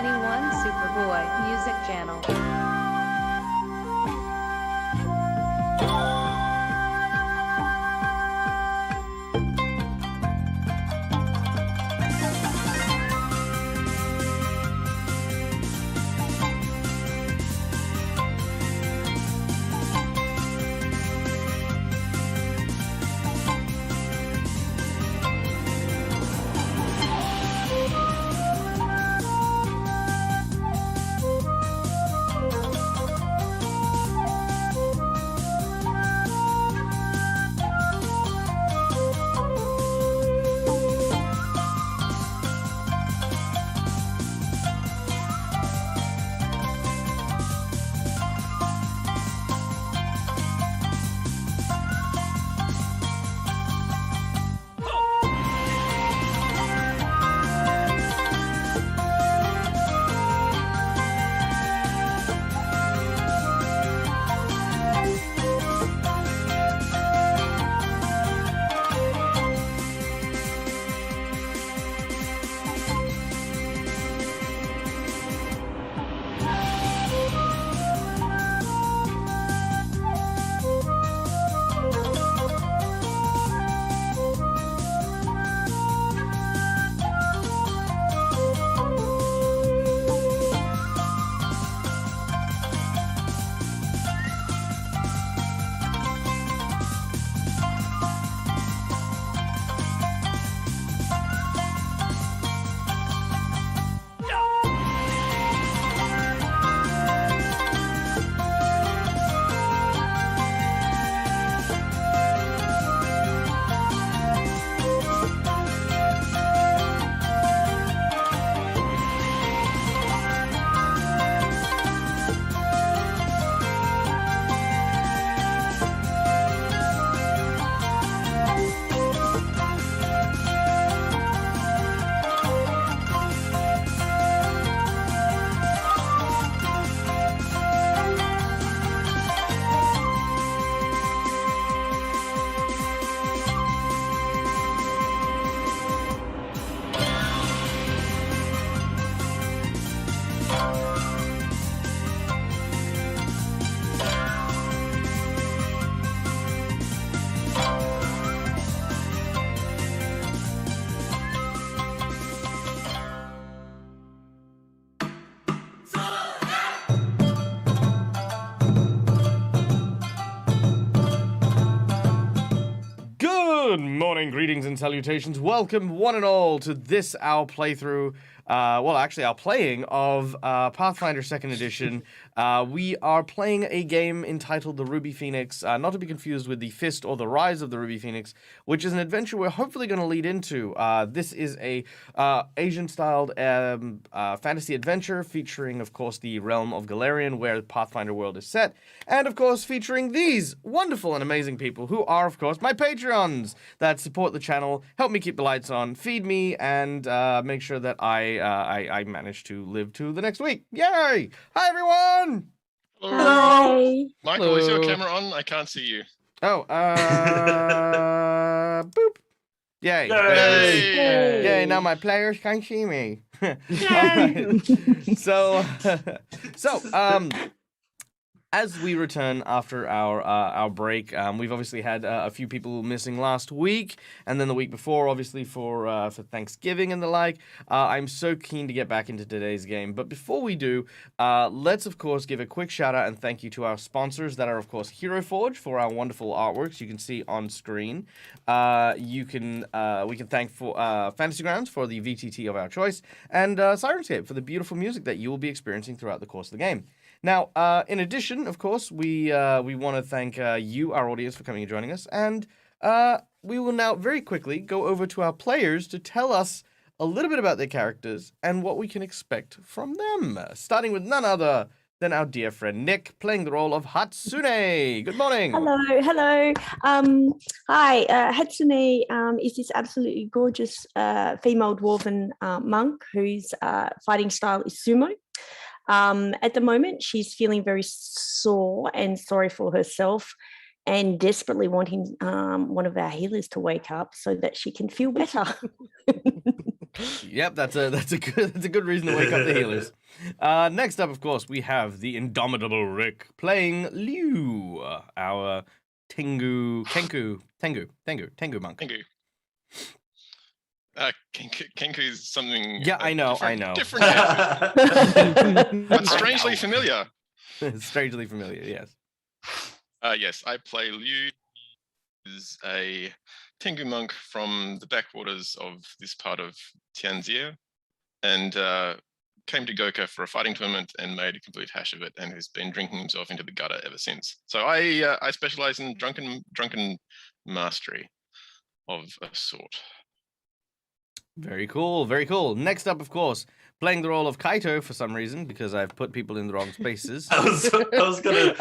21 Superboy Music Channel. Good morning, greetings and salutations. Welcome one and all to this, our playthrough, our playing of Pathfinder 2nd Edition. We are playing a game entitled The Ruby Phoenix, not to be confused with The Fist or The Rise of the Ruby Phoenix, which is an adventure we're hopefully going to lead into. This is a Asian-styled fantasy adventure featuring, of course, the realm of Galarian, where the Pathfinder world is set, and, of course, featuring these wonderful and amazing people who are, of course, my Patreons that support the channel, help me keep the lights on, feed me, and make sure that I manage to live to the next week. Yay! Hi, everyone! Hello. Michael, Hello. is your camera on? I can't see you. Oh, boop. Yay. Yay! Yay, now my players can see me. Yay! Alright. So, as we return after our break, we've obviously had a few people missing last week, and then the week before, obviously for Thanksgiving and the like. I'm so keen to get back into today's game, but before we do, let's of course give a quick shout out and thank you to our sponsors that are of course Hero Forge for our wonderful artworks you can see on screen. We can thank for Fantasy Grounds for the VTT of our choice, and Sirenscape for the beautiful music that you will be experiencing throughout the course of the game. Now, in addition, of course, we want to thank you, our audience, for coming and joining us, and we will now very quickly go over to our players to tell us a little bit about their characters and what we can expect from them, starting with none other than our dear friend Nick, playing the role of Hatsune. Good morning. Hello. Hi, Hatsune is this absolutely gorgeous female dwarven monk whose fighting style is sumo. At the moment, she's feeling very sore and sorry for herself and desperately wanting one of our healers to wake up so that she can feel better. Yep, that's a good reason to wake up the healers. Next up, of course, we have the indomitable Rick playing Liu, our Tengu monk. Kenku. Kenku is something. Yeah, I know. Different, but strangely familiar. Strangely familiar, yes. Yes, I play Liu. Is a Tengu monk from the backwaters of this part of Tianjia, and came to Goka for a fighting tournament and made a complete hash of it, and has been drinking himself into the gutter ever since. So I specialize in drunken mastery of a sort. Very cool, very cool. Next up, of course, playing the role of Kaito for some reason, because I've put people in the wrong spaces. I was gonna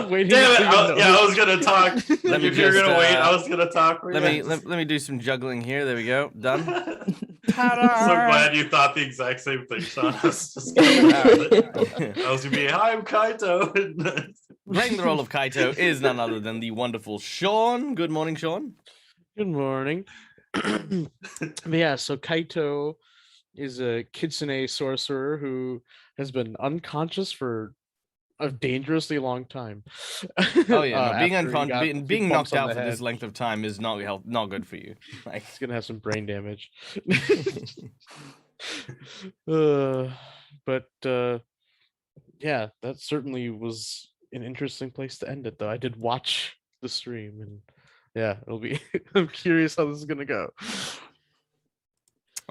wait. Damn it! I was gonna talk. If you're gonna wait, I was gonna talk. Let me do some juggling here. There we go. Done. I'm so glad you thought the exact same thing, Sean. I was gonna be, hi, I'm Kaito. Playing the role of Kaito is none other than the wonderful Sean. Good morning, Sean. Good morning. Yeah, so Kaito is a kitsune sorcerer who has been unconscious for a dangerously long time. Oh yeah, no, being knocked out for head. this length of time is not good for you. Like, He's gonna have some brain damage. But yeah, that certainly was an interesting place to end it, though. I did watch the stream, and yeah, it'll be. I'm curious how this is gonna go.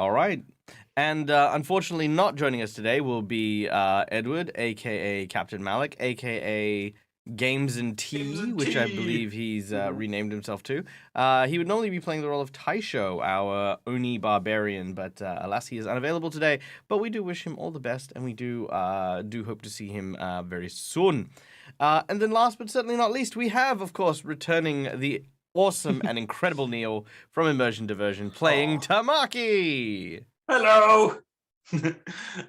all right. And unfortunately, not joining us today will be Edward, aka Captain Malik, aka Games and Tea, which I believe he's renamed himself to. He would normally be playing the role of Taisho, our Oni barbarian, but alas, he is unavailable today. But we do wish him all the best, and we do hope to see him very soon. And then last but certainly not least, we have, of course, returning the awesome and incredible Neil from Immersion Diversion, playing Tamaki. Hello,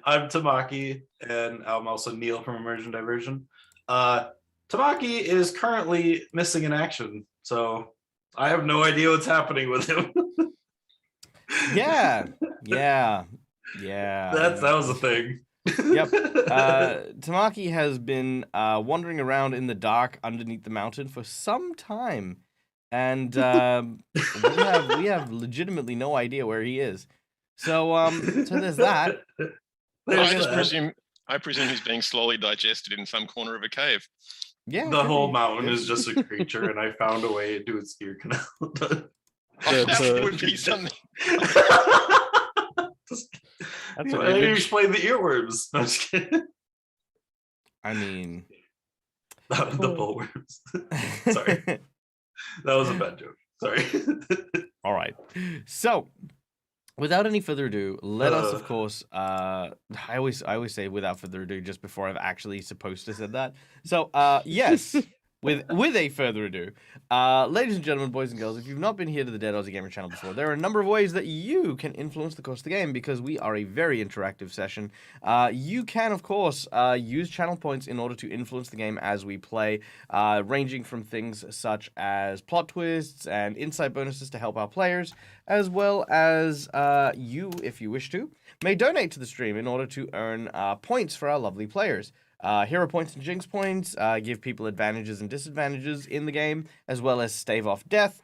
I'm Tamaki, and I'm also Neil from Immersion Diversion. Tamaki is currently missing in action, so I have no idea what's happening with him. Yeah. That was a thing. Yep. Tamaki has been wandering around in the dark underneath the mountain for some time, and we have legitimately no idea where he is. So there's that. I presume he's being slowly digested in some corner of a cave. Yeah. The whole mountain is just a creature, and I found a way into its ear canal. That would be something. That's Why did you explain the earworms? No, I'm just kidding. I mean, The bullworms. Sorry. That was a bad joke. Sorry. all right. So, without any further ado, let us, of course, I always say without further ado just before I've actually supposed to say that. So, yes, with a further ado, ladies and gentlemen, boys and girls, if you've not been here to the Dead Aussie Gamer channel before, there are a number of ways that you can influence the course of the game, because we are a very interactive session. You can, of course, use channel points in order to influence the game as we play, ranging from things such as plot twists and insight bonuses to help our players, as well as you, if you wish to, may donate to the stream in order to earn points for our lovely players. Hero points and Jinx points give people advantages and disadvantages in the game, as well as stave off death.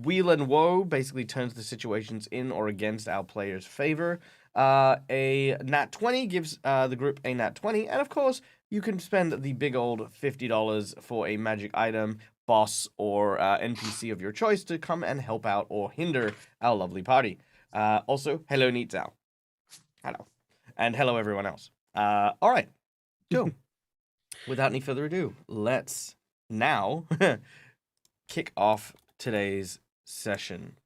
Wheel and Woe basically turns the situations in or against our players' favor. A Nat 20 gives the group a Nat 20, and of course, you can spend the big old $50 for a magic item, boss, or NPC of your choice to come and help out or hinder our lovely party. Also, hello, Neat Zal. Hello. And hello, everyone else. All right. Cool. Without any further ado, let's now kick off today's session.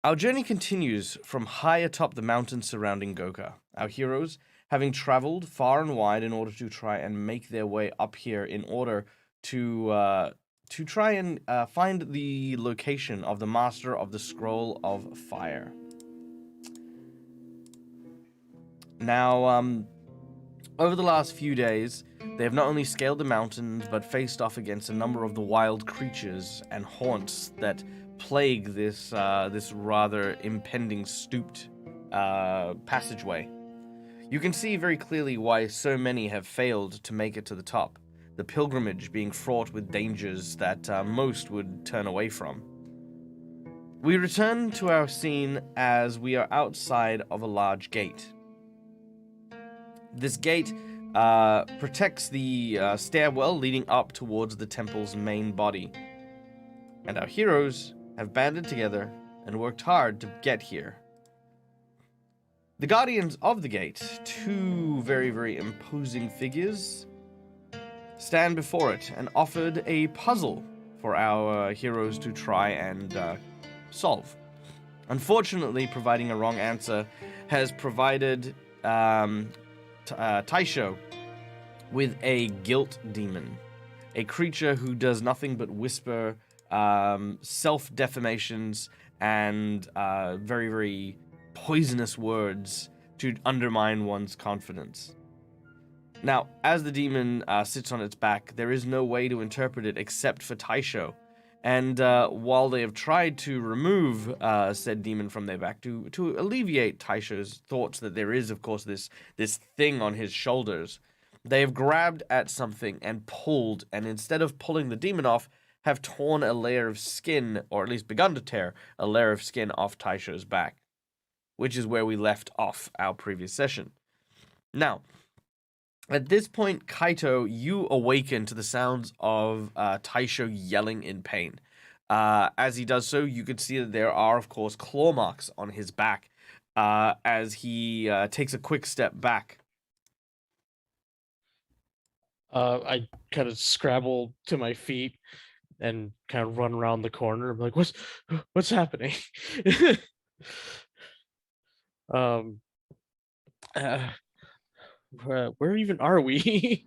Our journey continues from high atop the mountains surrounding Goka. Our heroes, having traveled far and wide in order to try and make their way up here in order to try and find the location of the Master of the Scroll of Fire. Now, over the last few days, they have not only scaled the mountains, but faced off against a number of the wild creatures and haunts that plague this this rather impending stooped passageway. You can see very clearly why so many have failed to make it to the top, the pilgrimage being fraught with dangers that most would turn away from. We return to our scene as we are outside of a large gate. This gate protects the stairwell leading up towards the temple's main body. And our heroes have banded together and worked hard to get here. The guardians of the gate, two very, very imposing figures, stand before it and offered a puzzle for our heroes to try and solve. Unfortunately, providing a wrong answer has provided Taisho with a guilt demon, a creature who does nothing but whisper self-defamations and very, very poisonous words to undermine one's confidence. Now, as the demon sits on its back, there is no way to interpret it except for Taisho. And while they have tried to remove said demon from their back to alleviate Taisho's thoughts that there is, of course, this thing on his shoulders, they have grabbed at something and pulled, and instead of pulling the demon off, have torn a layer of skin, or at least begun to tear a layer of skin off Taisho's back, which is where we left off our previous session. Now, at this point, Kaito, you awaken to the sounds of Taisho yelling in pain. As he does so, you can see that there are, of course, claw marks on his back as he takes a quick step back. I kind of scrabble to my feet and kind of run around the corner. I'm like, what's happening? Where even are we?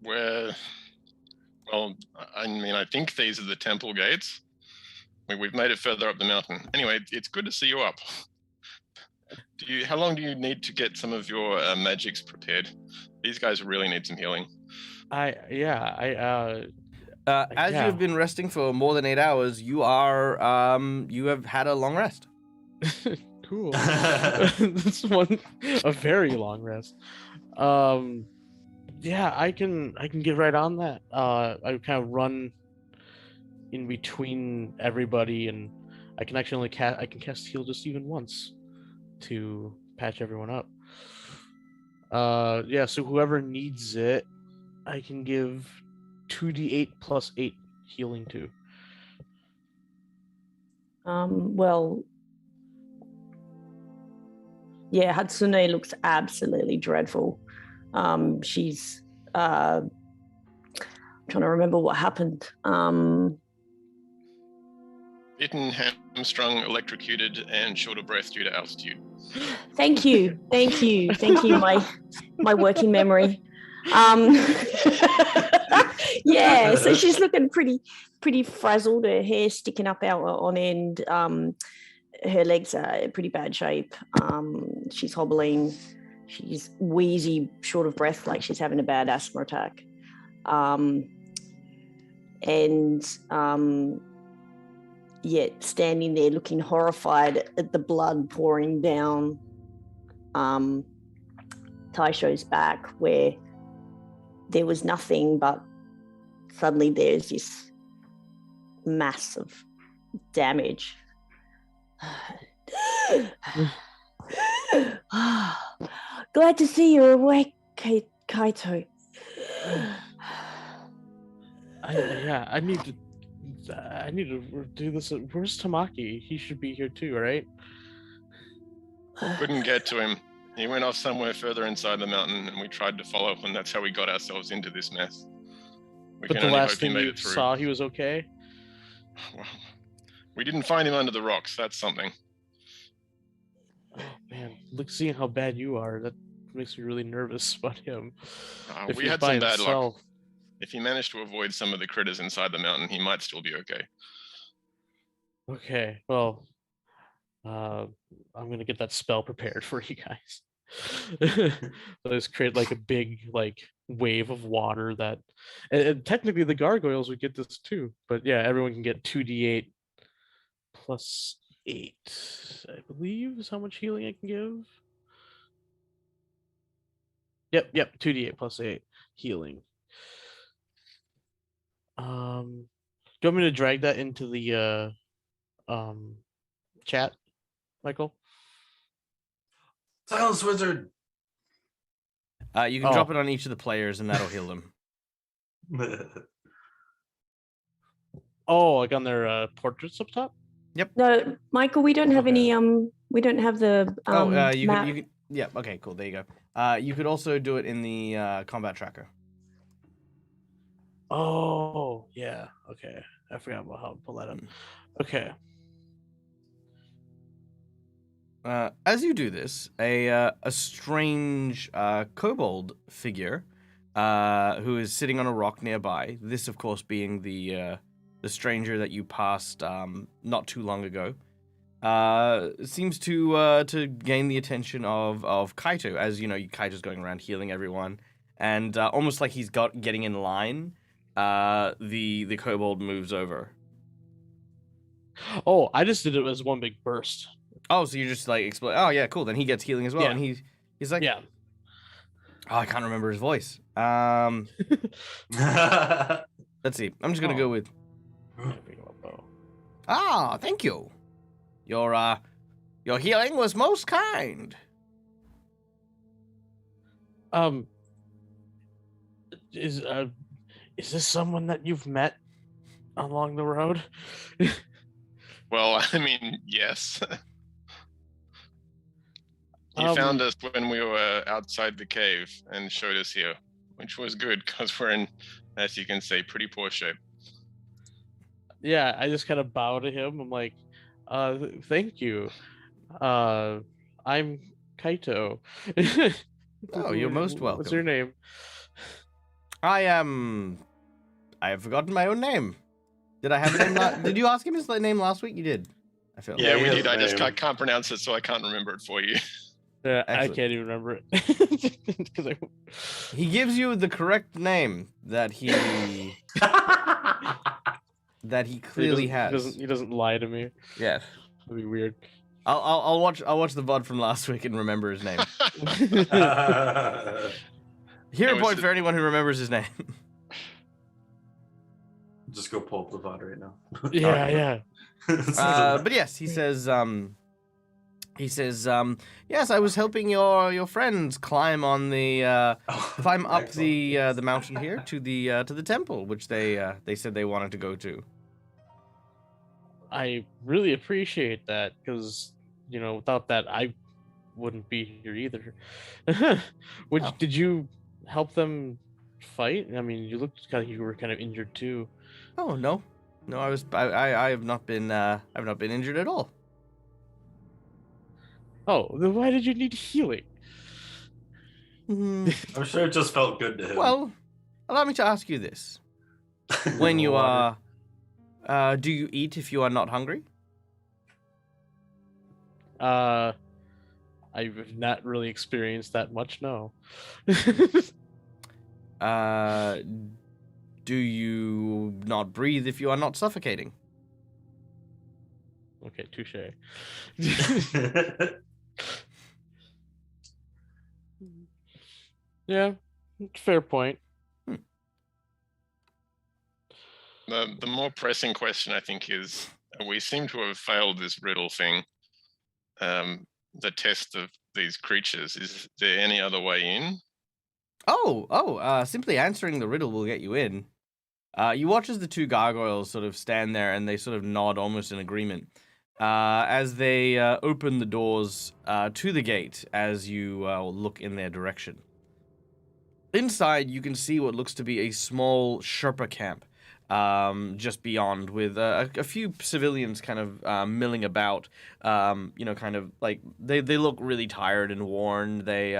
Well, I mean, I think these are the temple gates. We've made it further up the mountain. Anyway, it's good to see you up. How long do you need to get some of your magics prepared? These guys really need some healing. As you have been resting for more than 8 hours, you have had a long rest. Cool. That's a very long rest. Yeah, I can get right on that. I kind of run in between everybody, and I can actually cast heal just even once to patch everyone up. Yeah, so whoever needs it, I can give 2d8 plus 8 healing to. Well, yeah, Hatsune looks absolutely dreadful. She's trying to remember what happened. Bitten, hamstrung, electrocuted, and short of breath due to altitude. Thank you, my working memory. Yeah, so she's looking pretty frazzled. Her hair sticking up out on end. Her legs are in pretty bad shape. She's hobbling. She's wheezy, short of breath, like she's having a bad asthma attack. Yet standing there looking horrified at the blood pouring down Taisho's back, where there was nothing, but suddenly there's this massive damage. Glad to see you're awake, Kaito. I need to do this. Where's Tamaki? He should be here too, right? Couldn't get to him. He went off somewhere further inside the mountain, and we tried to follow, and that's how we got ourselves into this mess. But the last thing you saw, he was okay? Well, we didn't find him under the rocks. That's something. Oh man, look, seeing how bad you are, that makes me really nervous about him. We had some bad luck. If he managed to avoid some of the critters inside the mountain, he might still be okay. Okay, well, I'm gonna get that spell prepared for you guys. Let's create like a big wave of water that, and technically the gargoyles would get this too, but yeah, everyone can get 2d8 plus 8, I believe, is how much healing I can give. Yep, 2d8 plus 8 healing. Do you want me to drag that into the chat, Michael? Silence Wizard. You can drop it on each of the players, and that'll heal them. Oh, like on their portraits up top? No, Michael, we don't have any. We don't have the you map. can. Yeah. Okay. Cool. There you go. You could also do it in the combat tracker. Oh, yeah. Okay. I forgot about how to pull that up. Okay. As you do this, a strange kobold figure who is sitting on a rock nearby. This, of course, being the stranger that you passed not too long ago. Seems to gain the attention of Kaito, as you know, Kaito's going around healing everyone, and almost like he's getting in line. The kobold moves over. Oh, I just did it as one big burst. Oh, so you just like explode. Oh yeah, cool. Then he gets healing as well, Yeah. and he's like, Yeah. Oh, I can't remember his voice. Let's see. I'm just gonna go with. Ah, thank you. Your healing was most kind. Is this someone that you've met along the road? Well, I mean, yes. He found us when we were outside the cave and showed us here, which was good because we're in, as you can see, pretty poor shape. Yeah, I just kind of bow to him. I'm like, thank you. I'm Kaito. Oh, you're most welcome. What's your name? I have forgotten my own name. Did I have a name? Did you ask him his name last week? You did. I feel. Yeah, he we has did. a I just name. can't pronounce it, so I can't remember it for you. I Excellent. can't even remember it. 'Cause He gives you the correct name that he clearly has. He doesn't lie to me. Yeah. That'd be weird. I'll watch the VOD from last week and remember his name. Hero was point the- for anyone who remembers his name. Just go pull up the VOD right now. Yeah. But yes, he says, yes, I was helping your friends climb on the climb up the mountain here to the temple, which they said they wanted to go to. I really appreciate that because, without that, I wouldn't be here either. Did you help them fight? I mean, you looked like you were kind of injured too. Oh no, I have not been injured at all. Oh, then why did you need healing? I'm sure it just felt good to him. Well, allow me to ask you this: when you are, do you eat if you are not hungry? I've not really experienced that much, no. Do you not breathe if you are not suffocating? Okay, touche. Yeah, fair point. The more pressing question, I think, is we seem to have failed this riddle thing. The test of these creatures. Is there any other way in? Simply answering the riddle will get you in. You watch as the two gargoyles sort of stand there and they sort of nod almost in agreement as they open the doors to the gate as you look in their direction. Inside, you can see what looks to be a small Sherpa camp just beyond with a few civilians kind of milling about, kind of like they look really tired and worn. They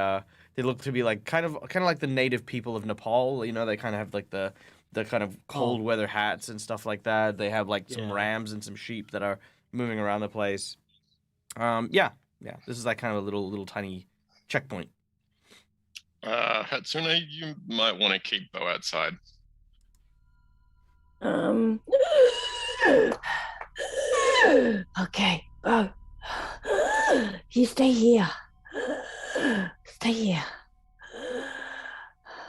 look to be like kind of like the native people of Nepal. They kind of have like the kind of cold weather hats and stuff like that. They have like some rams and some sheep that are moving around the place. This is like kind of a little tiny checkpoint. Hatsune, you might want to keep Bo outside. Okay. Oh. You stay here. Stay here.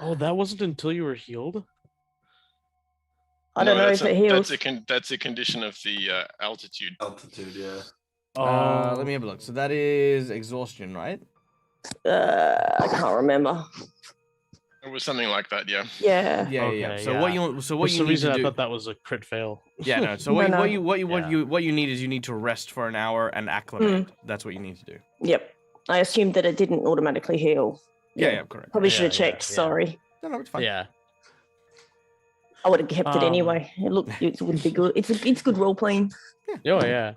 Oh, that wasn't until you were healed? I don't know if it heals. That's a condition of the altitude. Altitude, yeah. Let me have a look. So that is exhaustion, right? I can't remember. It was something like that, yeah. Yeah. Yeah. Okay, So yeah. what you For some need reason, to I do? thought that was a crit fail. Yeah, no. So No, what you need is you need to rest for an hour and acclimate. That's what you need to do. Yep. I assumed that it didn't automatically heal. Yeah, correct. Probably should have Yeah, checked. yeah. Sorry. No, it's fine. Yeah. I would have kept it anyway. It would be good. It's good role playing. Oh, yeah.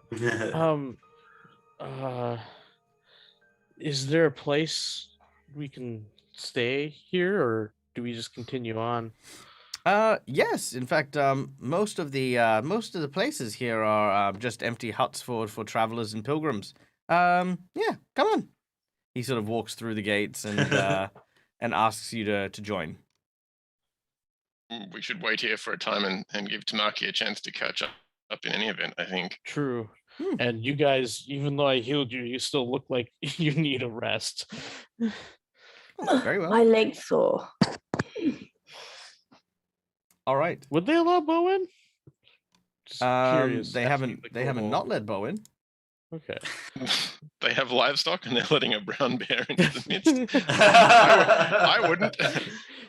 Is there a place we can stay here, or do we just continue on? Yes. In fact, most of the places here are just empty huts for travelers and pilgrims. Yeah, come on. He sort of walks through the gates and and asks you to join. We should wait here for a time and give Tamaki a chance to catch up in any event, I think. True. And you guys, even though I healed you, you still look like you need a rest. Very well. My leg's sore. All right. Would they allow Bowen? Just curious. They haven't not let Bo in. Okay. They have livestock and they're letting a brown bear into the midst. I wouldn't.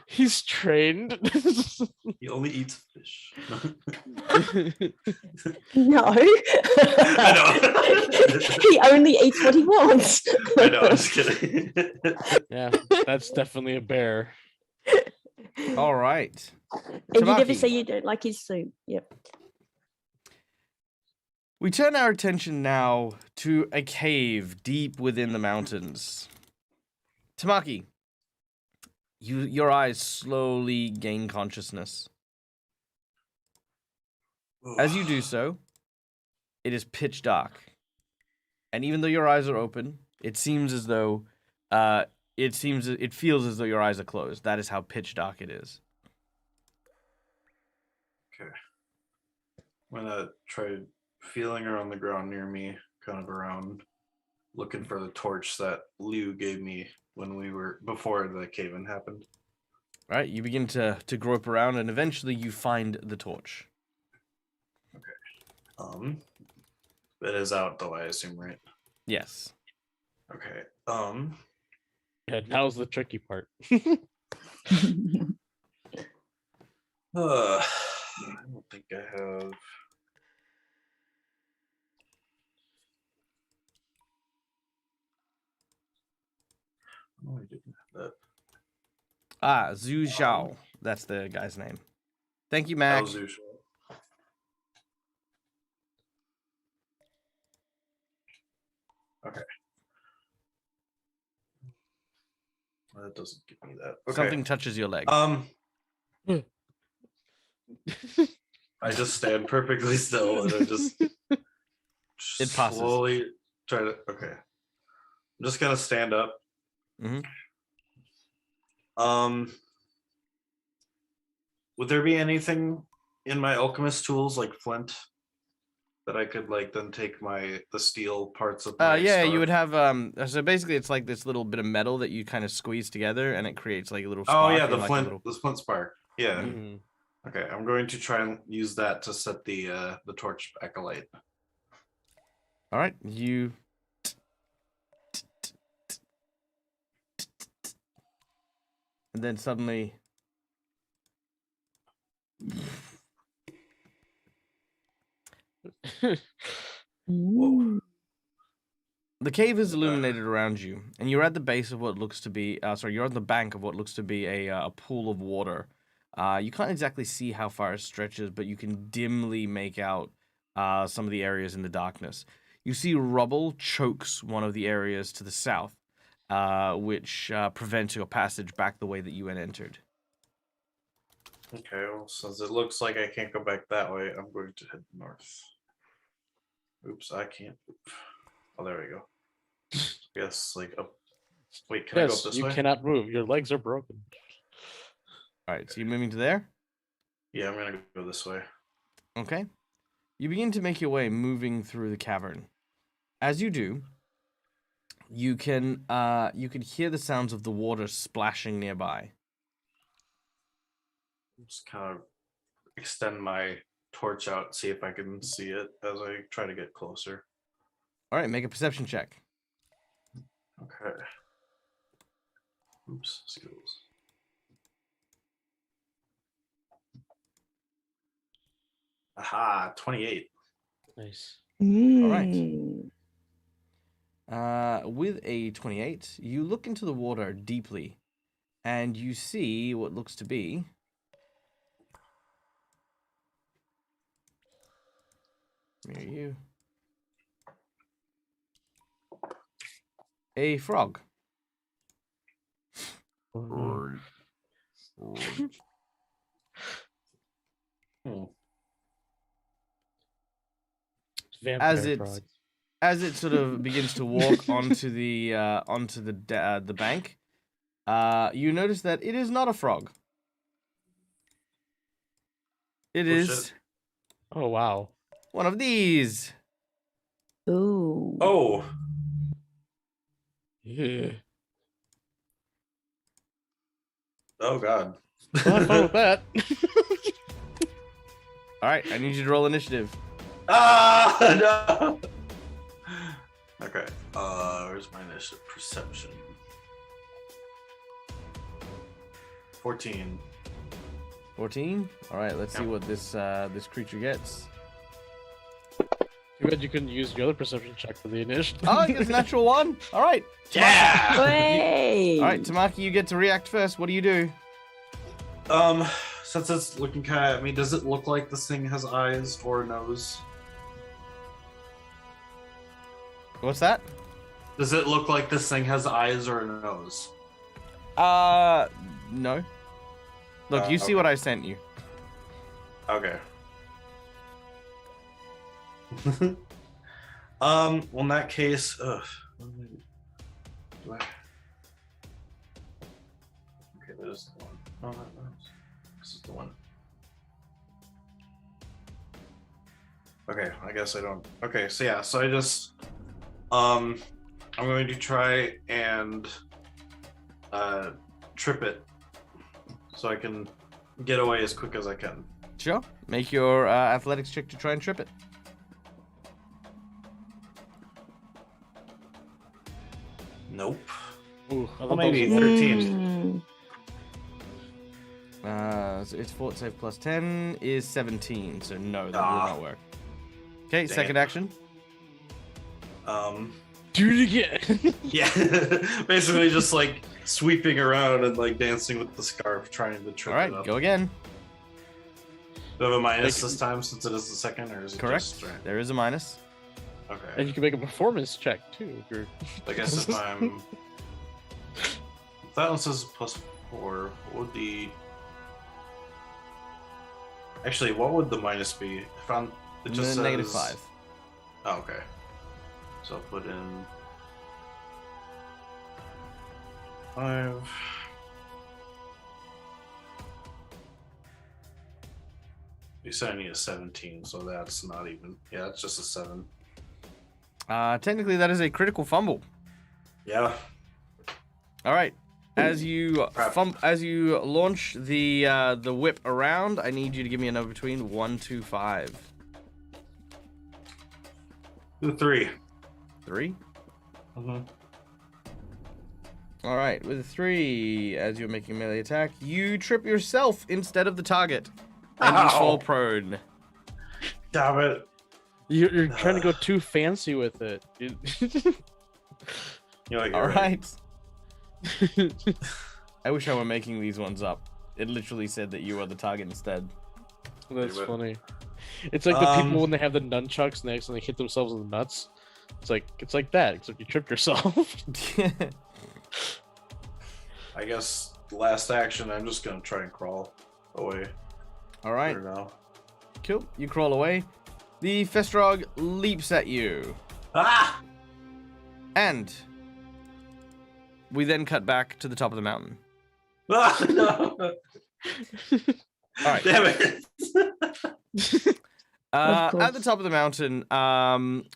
He's trained. He only eats fish. No. I know. He only eats what he wants. I know, I'm just kidding. Yeah, that's definitely a bear. All right. And you never Tamaki. say you don't like his soup. Yep. We turn our attention now to a cave deep within the mountains. Tamaki, your eyes slowly gain consciousness. As you do so, it is pitch dark. And even though your eyes are open, it seems as though it feels as though your eyes are closed. That is how pitch dark it is. Okay. I'm gonna try feeling around the ground near me, kind of around, looking for the torch that Liu gave me when we were before the cave-in happened. All right, you begin to grope around, and eventually you find the torch. Okay. It is out though, I assume, right? Yes. Okay. Yeah, now's the tricky part. I don't think I have. Oh, I didn't have that. Zhu Zhao. That's the guy's name. Thank you, Mac. That was usual. Okay. That doesn't give me that. Okay. Something touches your leg. I just stand perfectly still and I just It passes. slowly try to. Okay. I'm just gonna stand up. Mhm. Would there be anything in my alchemist tools like flint that I could like then take the steel parts of my Yeah, star? you would have so basically it's like this little bit of metal that you kind of squeeze together and it creates like a little Oh spark yeah, and, the like, a flint, little... the flint spark. Yeah. Mhm. Okay, I'm going to try and use that to set the torch back alight. All right, you and then suddenly Ooh. the cave is illuminated around you, and you're at the base of what looks to be you're on the bank of what looks to be a pool of water. You can't exactly see how far it stretches, but you can dimly make out some of the areas in the darkness. You see rubble chokes one of the areas to the south, which prevents your passage back the way that you had entered. Okay, well, since it looks like I can't go back that way, I'm going to head north. Oops, I can't. Oh, there we go. Yes, like up Wait, can I go Yes, this you way? cannot move. Your legs are broken. All right, so you're moving to there. Yeah, I'm gonna go this way. Okay. You begin to make your way, moving through the cavern. As you do, you can hear the sounds of the water splashing nearby. Just kind of extend my torch out, see if I can see it as I try to get closer. All right, make a perception check. Okay. Oops, skills. Aha, 28. Nice. Mm. With a 28, you look into the water deeply, and you see what looks to be near you a frog. Oh, no. Hmm. Vampire frog. As it sort of begins to walk onto the bank, you notice that it is not a frog. It Oh, is shit. Oh wow. one of these. Ooh. Oh, Yeah. oh God. Well, have fun with that. All right, I need you to roll initiative. Ah, no. Okay. Where's my initiative? Perception. 14. 14. All right, let's see Yep. what this creature gets. Too bad you couldn't use your other perception check for the initiative. Oh, it's a natural one. All right. Yeah. Way. All right, Tamaki, you get to react first. What do you do? Since it's looking kind of at me, does it look like this thing has eyes or a nose? What's that? Does it look like this thing has eyes or a nose? No. Look, you see okay. what I sent you. Okay. Well, in that case, do I... Okay, there's the one. Oh, this is the one. Okay, I guess I don't. Okay, so yeah, so I just, I'm going to try and, trip it, so I can get away as quick as I can. Sure. Make your athletics check to try and trip it. Nope. Ooh, I Well, thought maybe those were- 13. So its fort save plus 10 is 17, so no, that will Ah. not work. Okay, Dang second it. action. Do it again. Yeah, basically just like sweeping around and like dancing with the scarf, trying to trip All it right, up. go again. Do I have a minus Like- this time since it is the second, or is it Correct. just right? There is a minus. And Okay. you can make a performance check too. If you're... I guess if I'm. If that one says +4, what would the. Actually, what would the minus be? If I'm. It just says. -5. Oh, okay. So I'll put in. 5. You said I need a 17, so that's not even. Yeah, that's just a 7. Technically, that is a critical fumble. Yeah. All right. As you Crap. as you launch the whip around, I need you to give me a number between 1 to 5. 3. 3. Mm-hmm. All right. With a 3, as you're making a melee attack, you trip yourself instead of the target, and you Ow. fall prone. Damn it. You're trying to go too fancy with it. You're like, All you're right. I wish I were making these ones up. It literally said that you were the target instead. That's Pretty funny. It's like the people Um, when they have the nunchucks and they accidentally hit themselves in the nuts. It's like that, except you tripped yourself. I guess last action, I'm just gonna try and crawl away. All right. For now. Cool. You crawl away. The Festrog leaps at you. Ah! And We then cut back to the top of the mountain. Oh, no. All right. Damn it. At the top of the mountain,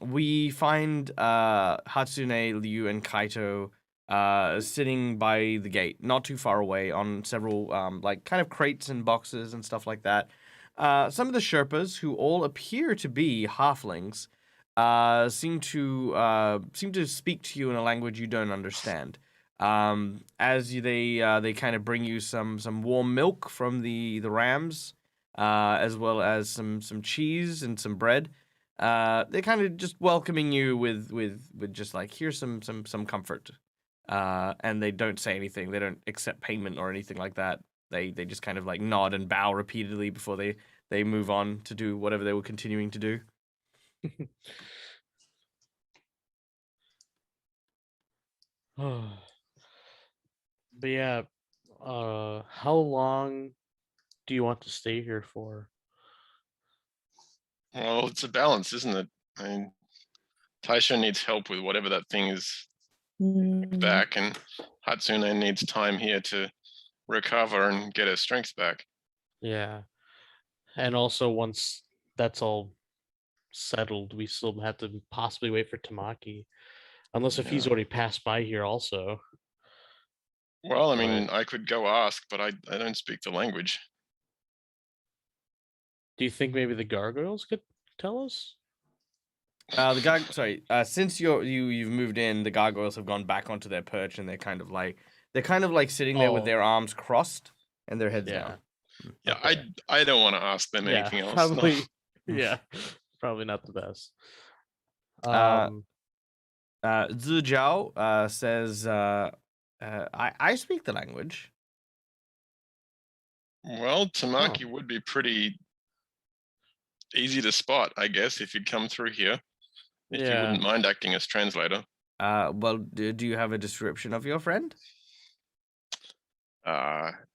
we find Hatsune, Liu, and Kaito sitting by the gate, not too far away, on several like kind of crates and boxes and stuff like that. Some of the Sherpas, who all appear to be halflings, seem to speak to you in a language you don't understand. They kind of bring you some warm milk from the rams, as well as some cheese and some bread. They're kind of just welcoming you with just like, here's some comfort. And they don't say anything. They don't accept payment or anything like that. They just kind of like nod and bow repeatedly before they move on to do whatever they were continuing to do. But yeah, how long do you want to stay here for? Well, it's a balance, isn't it? I mean, Taisha needs help with whatever that thing is back, and Hatsune needs time here to recover and get her strength back. Yeah. And also, once that's all settled, we still have to possibly wait for Tamaki. Unless if he's already passed by here also. Well, I mean, I could go ask, but I don't speak the language. Do you think maybe the gargoyles could tell us? Since you've moved in, the gargoyles have gone back onto their perch, and they're kind of like sitting there with their arms crossed and their heads down. Yeah, okay. I don't want to ask them anything else. Probably, no. Yeah, probably not the best. Zijiao says, I speak the language. Well, Tamaki would be pretty easy to spot, I guess, if you'd come through here. If you wouldn't mind acting as translator. Well, do you have a description of your friend?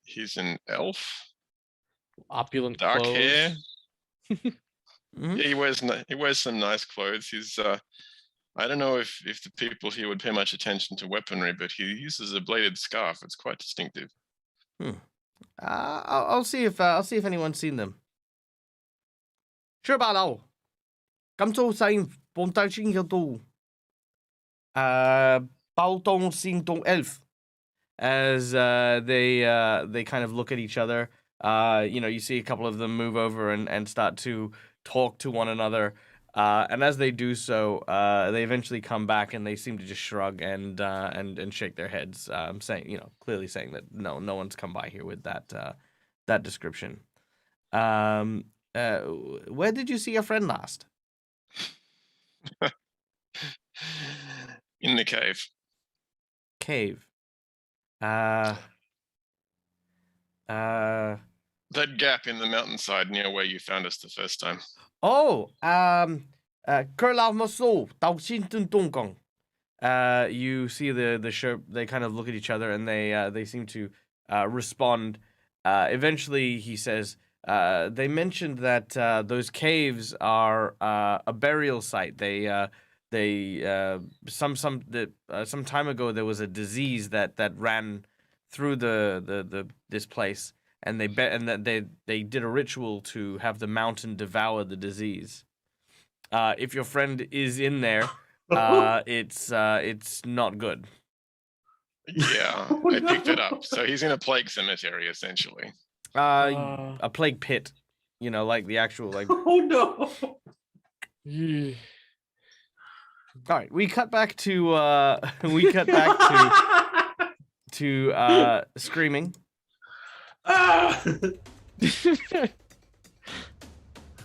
He's an elf. Opulent dark clothes. hair. Mm-hmm. Yeah, he wears some nice clothes. He's I don't know if the people here would pay much attention to weaponry, but he uses a bladed scarf. It's quite distinctive. I'll see if anyone's seen them. 薛八樓，咁早醒放低先有到。包東先東 elf. As they kind of look at each other, you see a couple of them move over and start to talk to one another. And as they do so, they eventually come back and they seem to just shrug and shake their heads, saying, clearly saying that no one's come by here with that description. Where did you see your friend last? In the cave. Cave. That gap in the mountainside near where you found us the first time. Oh, you see the Sherp, they kind of look at each other and they seem to respond. Eventually he says, they mentioned that those caves are a burial site. Some time ago there was a disease that ran through this place. And they did a ritual to have the mountain devour the disease. If your friend is in there, it's not good. Yeah, I picked it up. So he's in a plague cemetery, essentially. A plague pit, like the actual like. Oh no! All right, we cut back to screaming. You're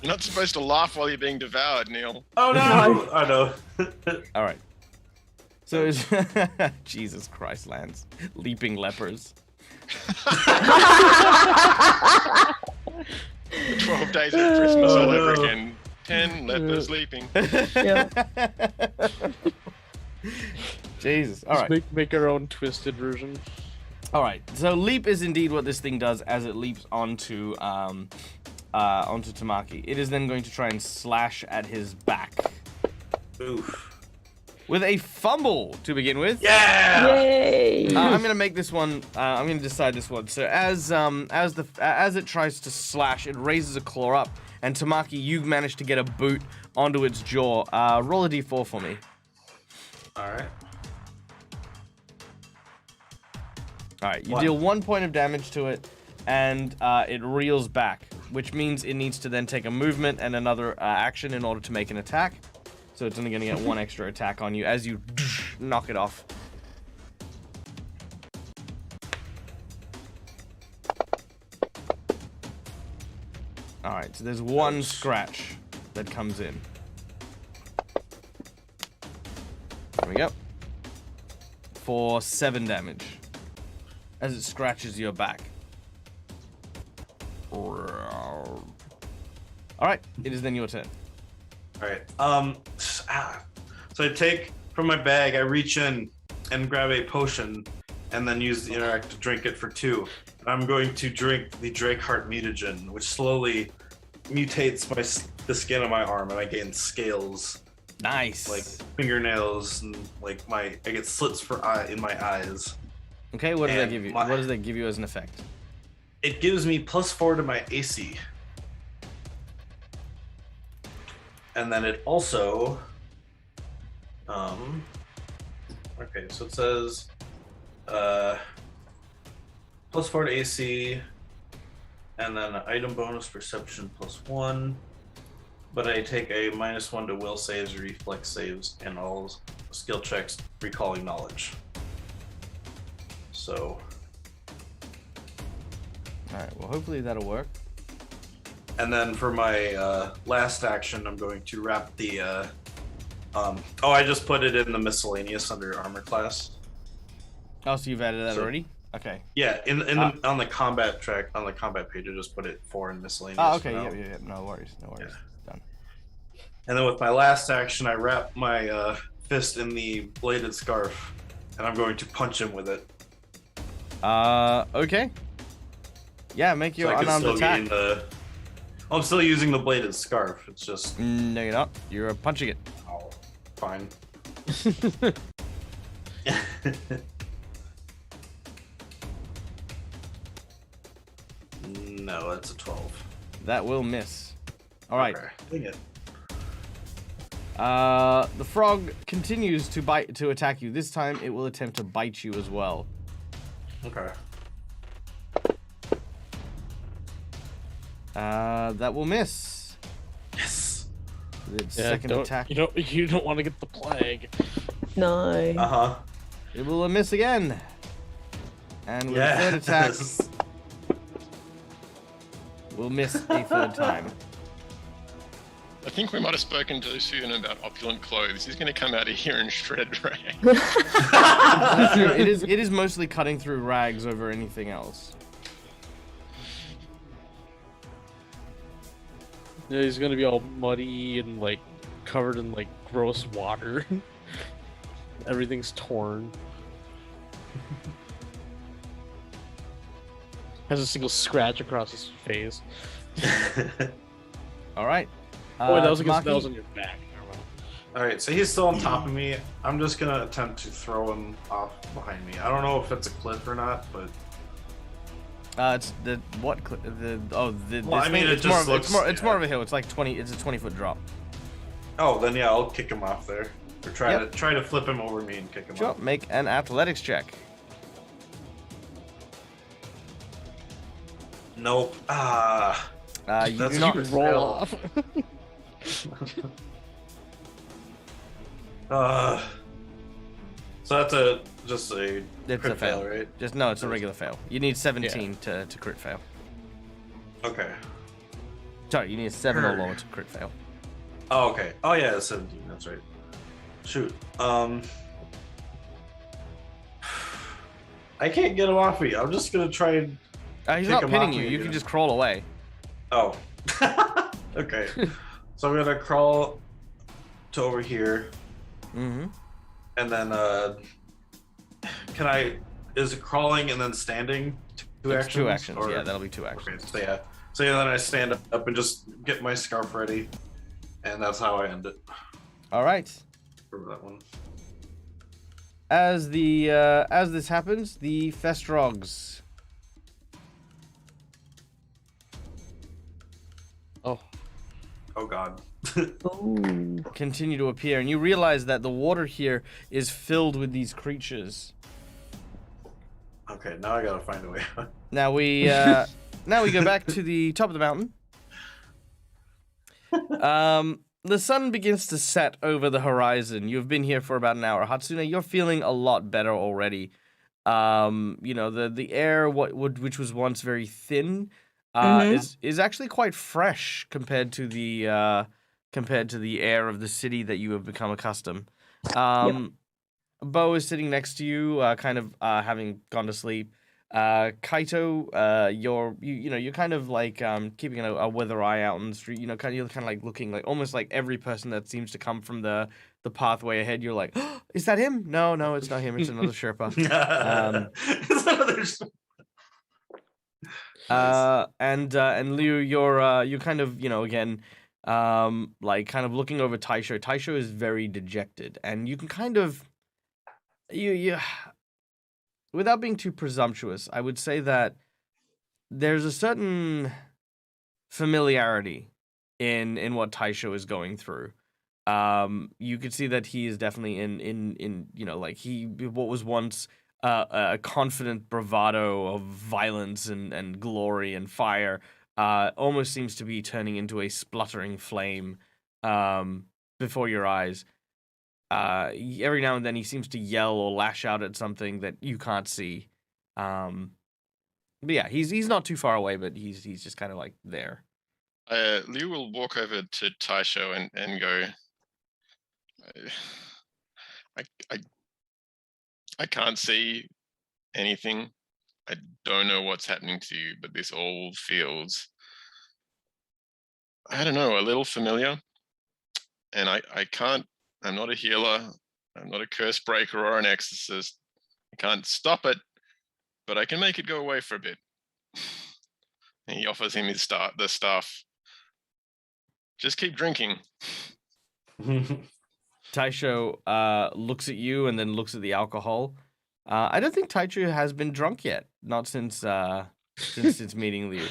not supposed to laugh while you're being devoured, Neil. Oh no! I know. All right. So it's Jesus Christ, Lance. Leaping lepers. 12 days of Christmas all over again. 10 lepers leaping. Jesus. All right. Make our own twisted version. All right. So leap is indeed what this thing does as it leaps onto Tamaki. It is then going to try and slash at his back. Oof. with a fumble to begin with. Yeah. Yay! I'm gonna make this one. I'm gonna decide this one. So as it tries to slash, it raises a claw up, and Tamaki, you manage to get a boot onto its jaw. Roll a d4 for me. All right. All right, you One. deal 1 point of damage to it, and it reels back, which means it needs to then take a movement and another action in order to make an attack. So it's only going to get 1 extra attack on you as you knock it off. All right, so there's 1 scratch that comes in. There we go. For 7 damage. As it scratches your back. All right, it is then your turn. All right. So I take from my bag, I reach in and grab a potion, and then use the interact to drink it for 2. And I'm going to drink the Dracar Mutagen, which slowly mutates the skin of my arm, and I gain scales, Nice. like fingernails, and like I get slits in my eyes. Okay, what does that and give you? my- What does that give you as an effect? It gives me +4 to my AC. And then it also, okay, so it says, +4 to AC, and then item bonus perception +1, but I take a -1 to will saves, reflex saves, and all skill checks recalling knowledge. So, All right. Well, hopefully that'll work. and then for my last action, I'm going to wrap the, I just put it in the miscellaneous under armor class. Oh, so you've added that So- already? Okay. Yeah, on the combat track, on the combat page, I just put it 4 in miscellaneous. Oh, for okay. now. Yeah. No worries. No worries. Done. And then with my last action, I wrap my fist in the bladed scarf, and I'm going to punch him with it. Okay. Yeah, make your So I can unarmed still attack. gain the. I'm still using the bladed scarf. It's just No, you're not. You're punching it. oh, fine. No, that's a 12. That will miss. All right. Okay. Dang it. The frog continues to attack you. This time, it will attempt to bite you as well. Okay. That will miss. Yes. Its Yeah, second attack. You don't want to get the plague. No. Uh-huh. It will miss again. And with a third attack, Yes. will miss a third time. I think we might have spoken too soon about opulent clothes. He's going to come out of here in shredded rag. That's true. It is mostly cutting through rags over anything else. Yeah, he's gonna be all muddy and like covered in like gross water. Everything's torn. Has a single scratch across his face. All right. Oh, wait, that was Tamaki? on your back. Never mind. All right, so he's still on top of me. I'm just gonna attempt to throw him off behind me. I don't know if it's a cliff or not, but It's the what? The Well, this I mean, thing, it it's just more of, looks- it's more it's yeah. more of a hill. It's like 20. It's a 20-foot drop. oh, then yeah, I'll kick him off there, or try Yep. to flip him over me and kick him Sure. off. Make an athletics check. Nope. You That's do not you Roll fail. off. So that's just a It's crit a fail, right? Just no. It's a regular fail. You need 17 to crit fail. Okay. Sorry, you need a 7 or Heard. lower to crit fail. Oh, okay. Oh yeah, it's 17. That's right. Shoot. I can't get him off me. I'm just gonna try and. He's Kick not him pinning off you. me You again. can just crawl away. Oh. Okay. So I'm gonna crawl to over here, Mm-hmm. and then can I? Is it crawling and then standing? Two It's actions. 2 actions. or- Yeah, that'll be 2 actions. Okay. So yeah. So yeah, then I stand up and just get my scarf ready, and that's how I end it. All right. For that one. as this happens, the Festrogs Oh, Oh God. Ooh. continue to appear, and you realize that the water here is filled with these creatures. Okay, now I gotta find a way out. Now we go back to the top of the mountain. The sun begins to set over the horizon. You've been here for about an hour. Hatsune, you're feeling a lot better already. The air which was once very thin is actually quite fresh compared to the air of the city that you have become accustomed. Bo is sitting next to you, having gone to sleep. Kaito, you're kind of like keeping a weather eye out on the street. You're kind of like looking like almost like every person that seems to come from the pathway ahead. You're like, oh, is that him? No, it's not him. It's another Sherpa. It's another Sherpa. Nice. And Liu, you're kind of again, like kind of looking over Taisho. Taisho is very dejected, and you can kind of you without being too presumptuous, I would say that there's a certain familiarity in what Taisho is going through. You could see that he is definitely in like what was once a confident bravado of violence and glory and fire almost seems to be turning into a spluttering flame before your eyes. Every now and then he seems to yell or lash out at something that you can't see. But yeah, he's not too far away, but he's just kind of like there. Liu will walk over to Taisho and go, I can't see anything. I don't know what's happening to you, but this all feels, I don't know, a little familiar. And I'm not a healer. I'm not a curse breaker or an exorcist. I can't stop it, but I can make it go away for a bit. And he offers him the staff. Just keep drinking. Taisho looks at you and then looks at the alcohol. I don't think Taisho has been drunk yet, not since meeting Liu.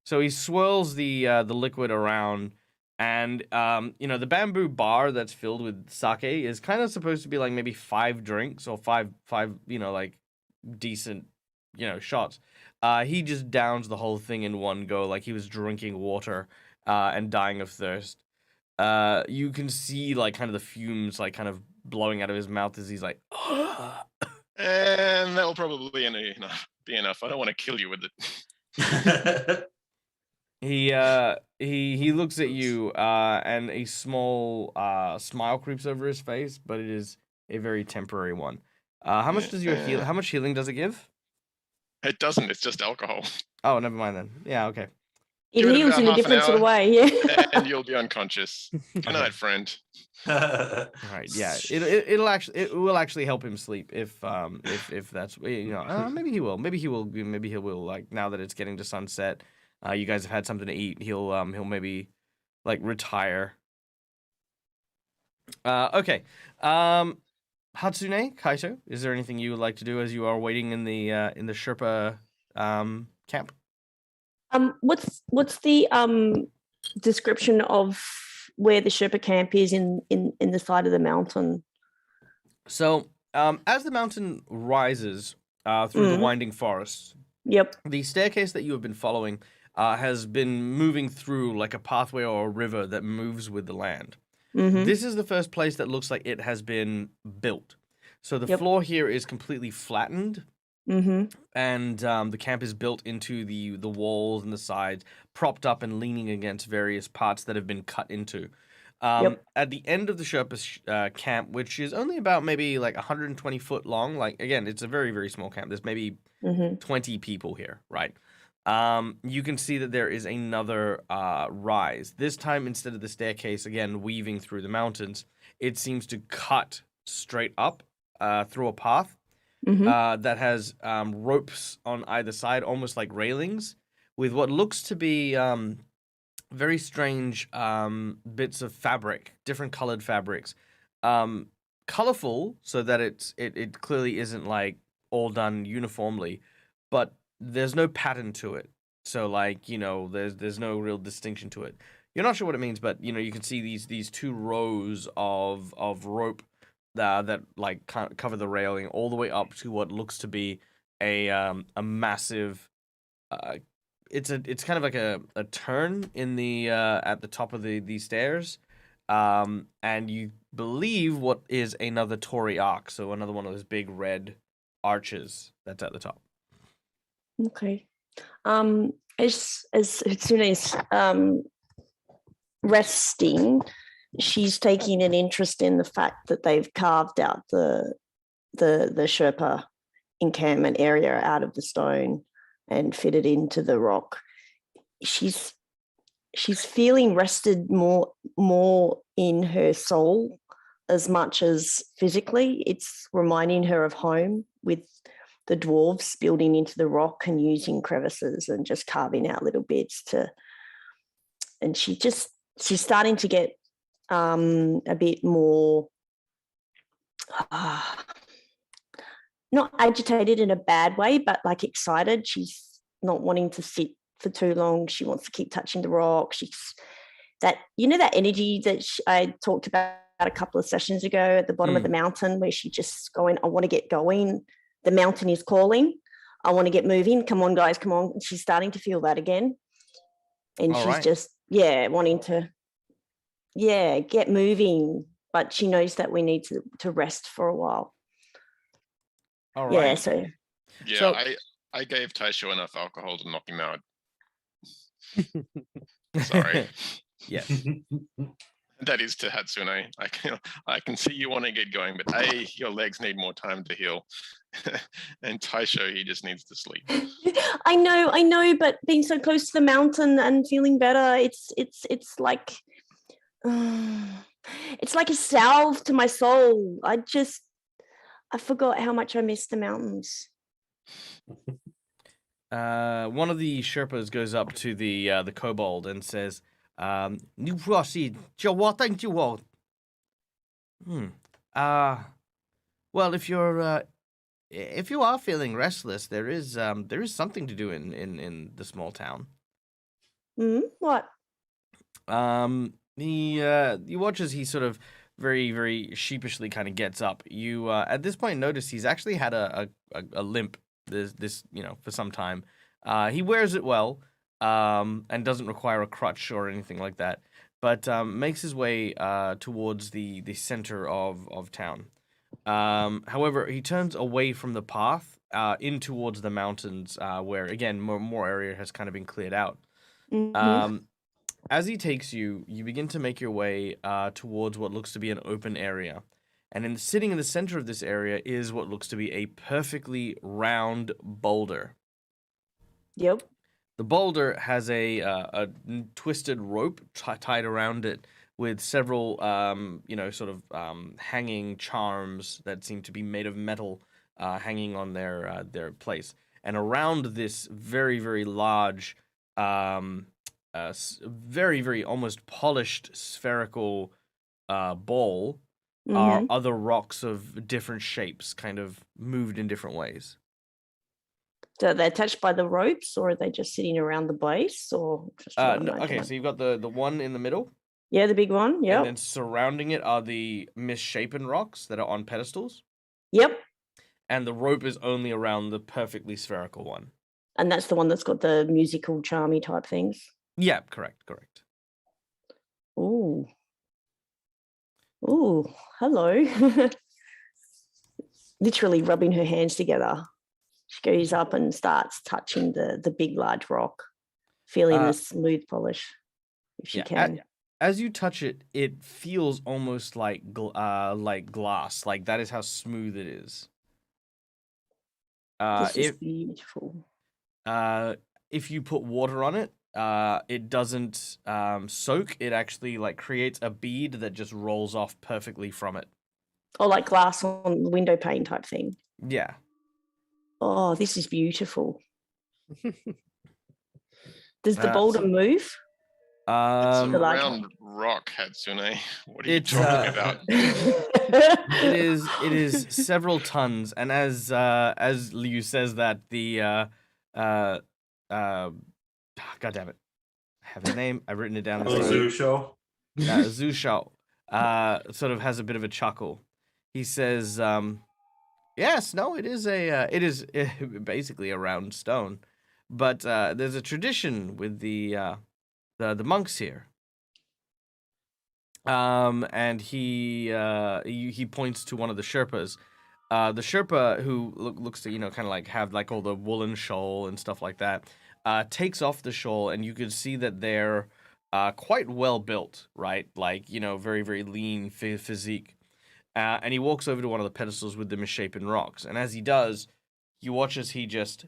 So he swirls the liquid around. And the bamboo bar that's filled with sake is kind of supposed to be like maybe 5 drinks or five like decent shots. He just downs the whole thing in one go, like he was drinking water and dying of thirst. You can see like kind of the fumes like kind of blowing out of his mouth as he's like, and that will probably be enough. I don't want to kill you with it. He looks at you, and a small smile creeps over his face, but it is a very temporary one. How much does how much healing does it give? It doesn't. It's just alcohol. Oh, never mind then. Yeah, okay. It Give it heals about in a half an different sort of hour, way, yeah. And you'll be unconscious. Good night, friend. All right, yeah. It will actually help him sleep if that's maybe he will like now that it's getting to sunset. You guys have had something to eat. He'll maybe like retire. Okay. Hatsune, Kaito, is there anything you would like to do as you are waiting in the Sherpa camp? What's the description of where the Sherpa camp is in the side of the mountain? So, as the mountain rises through the winding forests, Yep. the staircase that you have been following has been moving through like a pathway or a river that moves with the land. Mm-hmm. This is the first place that looks like it has been built. So the floor here is completely flattened, and the camp is built into the walls and the sides, propped up and leaning against various parts that have been cut into. At the end of the Sherpa camp, which is only about maybe like 120 foot long, like again, it's a very, very small camp. There's maybe 20 people here, right? You can see that there is another rise. This time, instead of the staircase, again, weaving through the mountains, it seems to cut straight up through a path that has ropes on either side, almost like railings, with what looks to be very strange bits of fabric, different colored fabrics, colorful so that it clearly isn't like all done uniformly, but there's no pattern to it. So like, there's no real distinction to it. You're not sure what it means, but you can see these two rows of rope that like cover the railing all the way up to what looks to be a massive it's kind of like a turn in the at the top of the stairs, and you believe what is another Torii arc, so another one of those big red arches that's at the top. Okay. As Hitsune's resting, she's taking an interest in the fact that they've carved out the Sherpa encampment area out of the stone and fitted into the rock. She's feeling rested more in her soul as much as physically. It's reminding her of home, with the dwarves building into the rock and using crevices and just carving out little bits and she's starting to get a bit more not agitated in a bad way, but like excited. She's not wanting to sit for too long. She wants to keep touching the rock. She's that energy that I talked about a couple of sessions ago at the bottom of the mountain, where she just going, I want to get going. The mountain is calling. I want to get moving. Come on, guys, come on. She's starting to feel that again. And All she's right. just, wanting to, get moving. But she knows that we need to rest for a while. All right. Yeah, so. Yeah, So- I gave Taisho enough alcohol to knock him out. Sorry. Yes. That is to Hatsune. I can see you want to get going, but A, your legs need more time to heal. And Taisho, he just needs to sleep. I know, but being so close to the mountain and feeling better, it's like it's like a salve to my soul. I forgot how much I miss the mountains. One of the Sherpas goes up to the kobold and says, "Nu proceed. Thank you all." Well, if you are feeling restless, there is something to do in the small town. What? You watch as he sort of very, very sheepishly kind of gets up. You at this point notice he's actually had a limp this for some time. He wears it well, and doesn't require a crutch or anything like that, but makes his way towards the center of town. However, he turns away from the path in towards the mountains, where again more area has kind of been cleared out. As he takes you, you begin to make your way towards what looks to be an open area. And sitting in the center of this area is what looks to be a perfectly round boulder. Yep. The boulder has a twisted rope tied around it with several, hanging charms that seem to be made of metal, hanging on their place. And around this very, very large, very, very almost polished spherical bowl are other rocks of different shapes, kind of moved in different ways. So are they attached by the ropes, or are they just sitting around the base, or just Okay, so you've got the one in the middle. Yeah, the big one. Yep. And then surrounding it are the misshapen rocks that are on pedestals. Yep. And the rope is only around the perfectly spherical one. And that's the one that's got the musical charmy type things. Yeah, correct. Ooh, hello. Literally rubbing her hands together. She goes up and starts touching the big, large rock, feeling the smooth polish, if she can. As you touch it, it feels almost like glass. Like that is how smooth it is. This is beautiful. If you put water on it, it doesn't soak. It actually creates a bead that just rolls off perfectly from it. Oh, like glass on window pane type thing. Yeah. Oh, this is beautiful. Does the boulder move? It's a Um, The large round rock, Hatsune. What are you It's, talking about? it is several tons, and as Liu says that the uh God damn it, I have his name. I've written it down. Oh, Zoo show. Zhu Shao sort of has a bit of a chuckle. He says, "Yes, no, it is basically a round stone, but there's a tradition with the monks here." And he points to one of the Sherpas. The Sherpa who looks to kind of like have like all the woolen shawl and stuff like that, takes off the shawl, and you can see that they're quite well built, right? Like very very lean physique. And he walks over to one of the pedestals with the misshapen rocks, and as he does, you watch as he just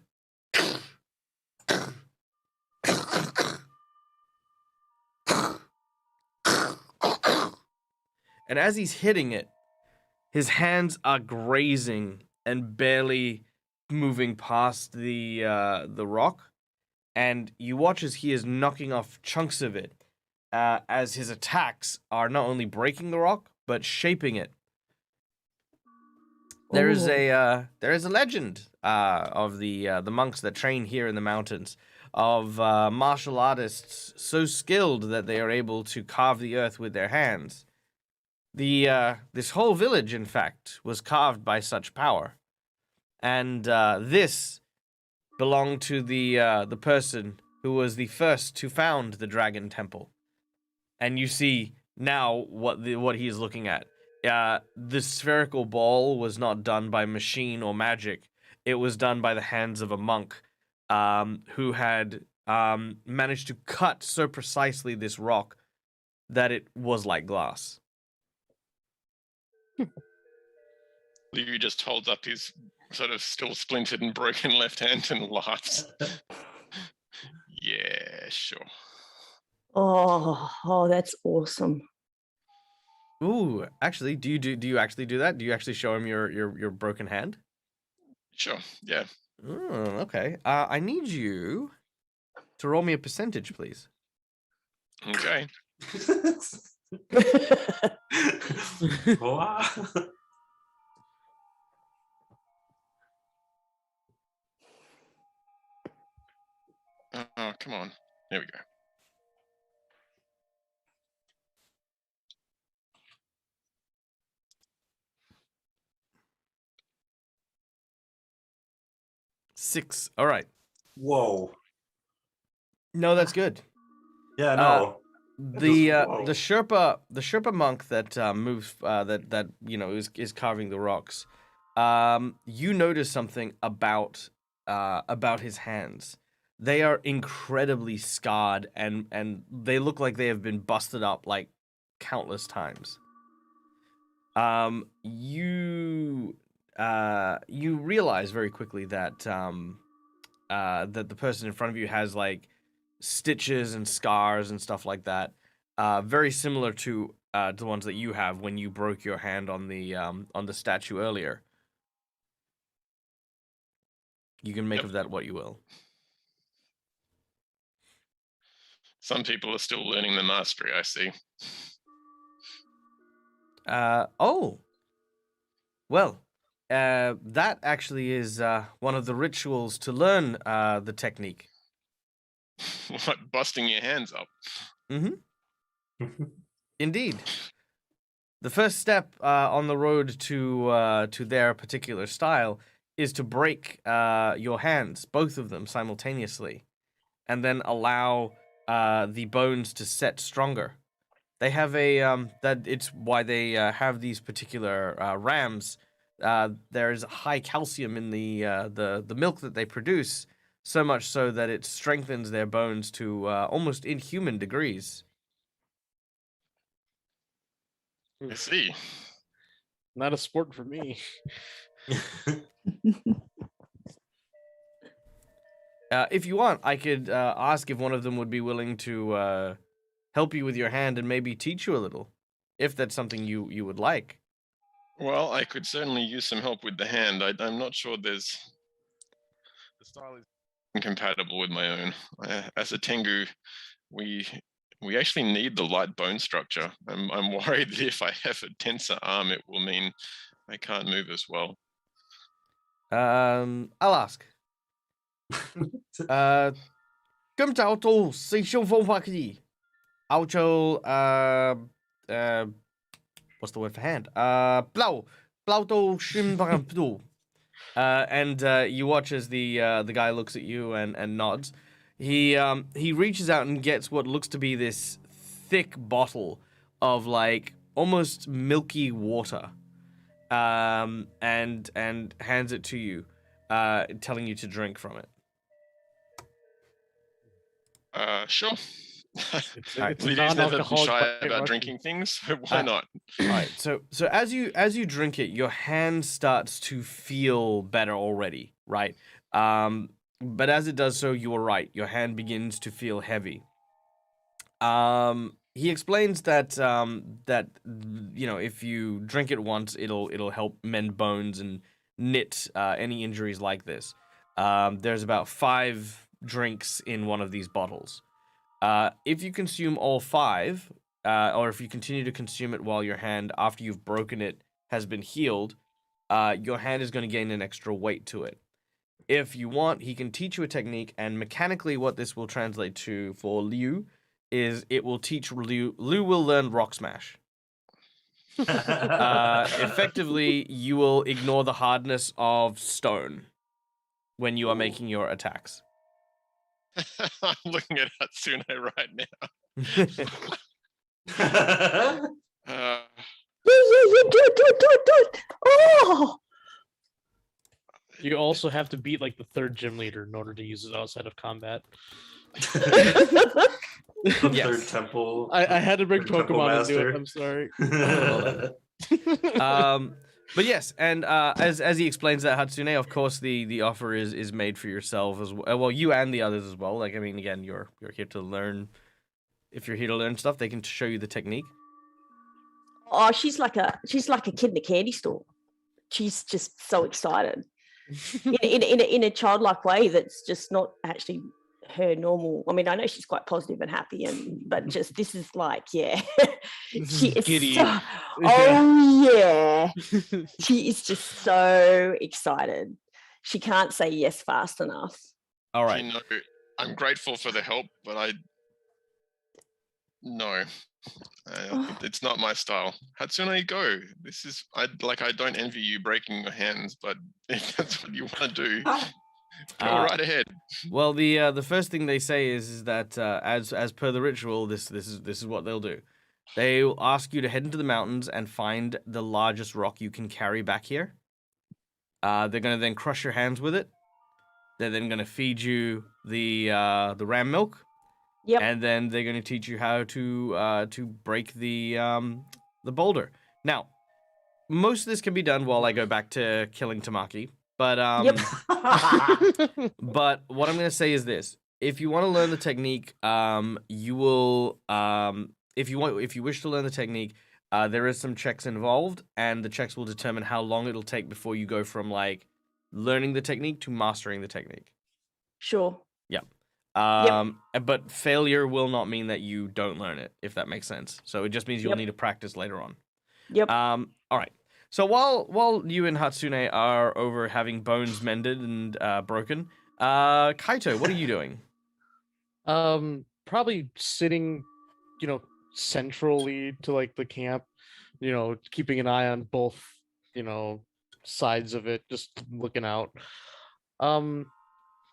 and as he's hitting it, his hands are grazing and barely moving past the rock, and you watch as he is knocking off chunks of it, as his attacks are not only breaking the rock but shaping it. There is a legend of the monks that train here in the mountains, of martial artists so skilled that they are able to carve the earth with their hands. This whole village, in fact, was carved by such power, and this belonged to the person who was the first to found the Dragon Temple. And you see now what he is looking at. The spherical ball was not done by machine or magic; it was done by the hands of a monk, who had managed to cut so precisely this rock that it was like glass. Liu just holds up his sort of still splintered and broken left hand and laughs. Yeah, sure. Oh, that's awesome. Ooh, actually, do you actually do that? Do you actually show him your broken hand? Sure, yeah. Okay. I need you to roll me a percentage, please. Okay. Wow. Oh, come on. There we go. Six. All right. Whoa. No, that's good. Yeah, no. The Whoa. the Sherpa monk that moves that is carving the rocks. You notice something about his hands. They are incredibly scarred, and they look like they have been busted up like countless times. You realize very quickly that that the person in front of you has like stitches and scars and stuff like that, very similar to the ones that you have when you broke your hand on the statue earlier. You can make Yep. of that what you will. Some people are still learning the mastery, I see. Oh. Well, that actually is one of the rituals to learn the technique. What, busting your hands up? Mm-hmm. Indeed. The first step on the road to their particular style is to break your hands, both of them simultaneously, and then allow the bones to set stronger. They have it's why they have these particular rams. There's high calcium in the milk that they produce, so much so that it strengthens their bones to almost inhuman degrees. I see. Not a sport for me. If you want, I could ask if one of them would be willing to help you with your hand and maybe teach you a little, if that's something you would like. Well, I could certainly use some help with the hand. I'm not sure the style is incompatible with my own. As a Tengu, we We actually need the light bone structure. I'm worried that if I have a denser arm, it will mean I can't move as well. I'll ask. 今朝到四雙方法嘅澳洲what's the word for hand? Blau到宣判到. And you watch as the guy looks at you and nods. He reaches out and gets what looks to be this thick bottle of like almost milky water, and hands it to you, telling you to drink from it. Sure. It's Leedy's never been non-alcoholic shy White about Russian. drinking things, so why not? All right. So as you drink it, your hand starts to feel better already, right? But as it does so, you are right. Your hand begins to feel heavy. He explains that if you drink it once, it'll help mend bones and knit any injuries like this. There's about 5 drinks in one of these bottles. If you consume all 5, or if you continue to consume it while your hand, after you've broken it, has been healed, your hand is going to gain an extra weight to it. If you want, he can teach you a technique, and mechanically what this will translate to for Liu is it will teach Liu will learn Rock Smash. Effectively, you will ignore the hardness of stone when you are making your attacks. I'm looking at Hatsune right now. Do it. Oh, You also have to beat like the 3rd gym leader in order to use it outside of combat. The Yes. third temple. I had to bring Temple Pokemon into it. Master. I'm sorry. But yes, and as he explains that, Hatsune, of course, the offer is made for yourself as well. Well, you and the others as well. Like, I mean, again, you're here to learn. If you're here to learn stuff, they can show you the technique. oh, she's like a kid in a candy store. She's just so excited in a childlike way. That's just not actually her normal. I mean, I know she's quite positive and happy, but just this is like, yeah, This is giddy. oh yeah, she is just so excited. She can't say yes fast enough. All right. You know, I'm grateful for the help, but no, it's not my style. Hatsune, go. This is I don't envy you breaking your hands, but if that's what you want to do, go right ahead. Well, the first thing they say is that as per the ritual, this is what they'll do. They'll ask you to head into the mountains and find the largest rock you can carry back here. They're gonna then crush your hands with it. They're then gonna feed you the ram milk. Yep. And then they're going to teach you how to break the boulder. Now, most of this can be done while I go back to killing Tamaki. But Yep. but what I'm going to say is this: if you want to learn the technique, you will. If you wish to learn the technique, there is some checks involved, and the checks will determine how long it'll take before you go from like learning the technique to mastering the technique. Sure. But failure will not mean that you don't learn it, if that makes sense. So it just means you'll Yep. need to practice later on. Yep. All right. So while you and Hatsune are over having bones mended and broken, Kaito, what are you doing? Probably sitting, centrally to like the camp, keeping an eye on both, sides of it, just looking out. But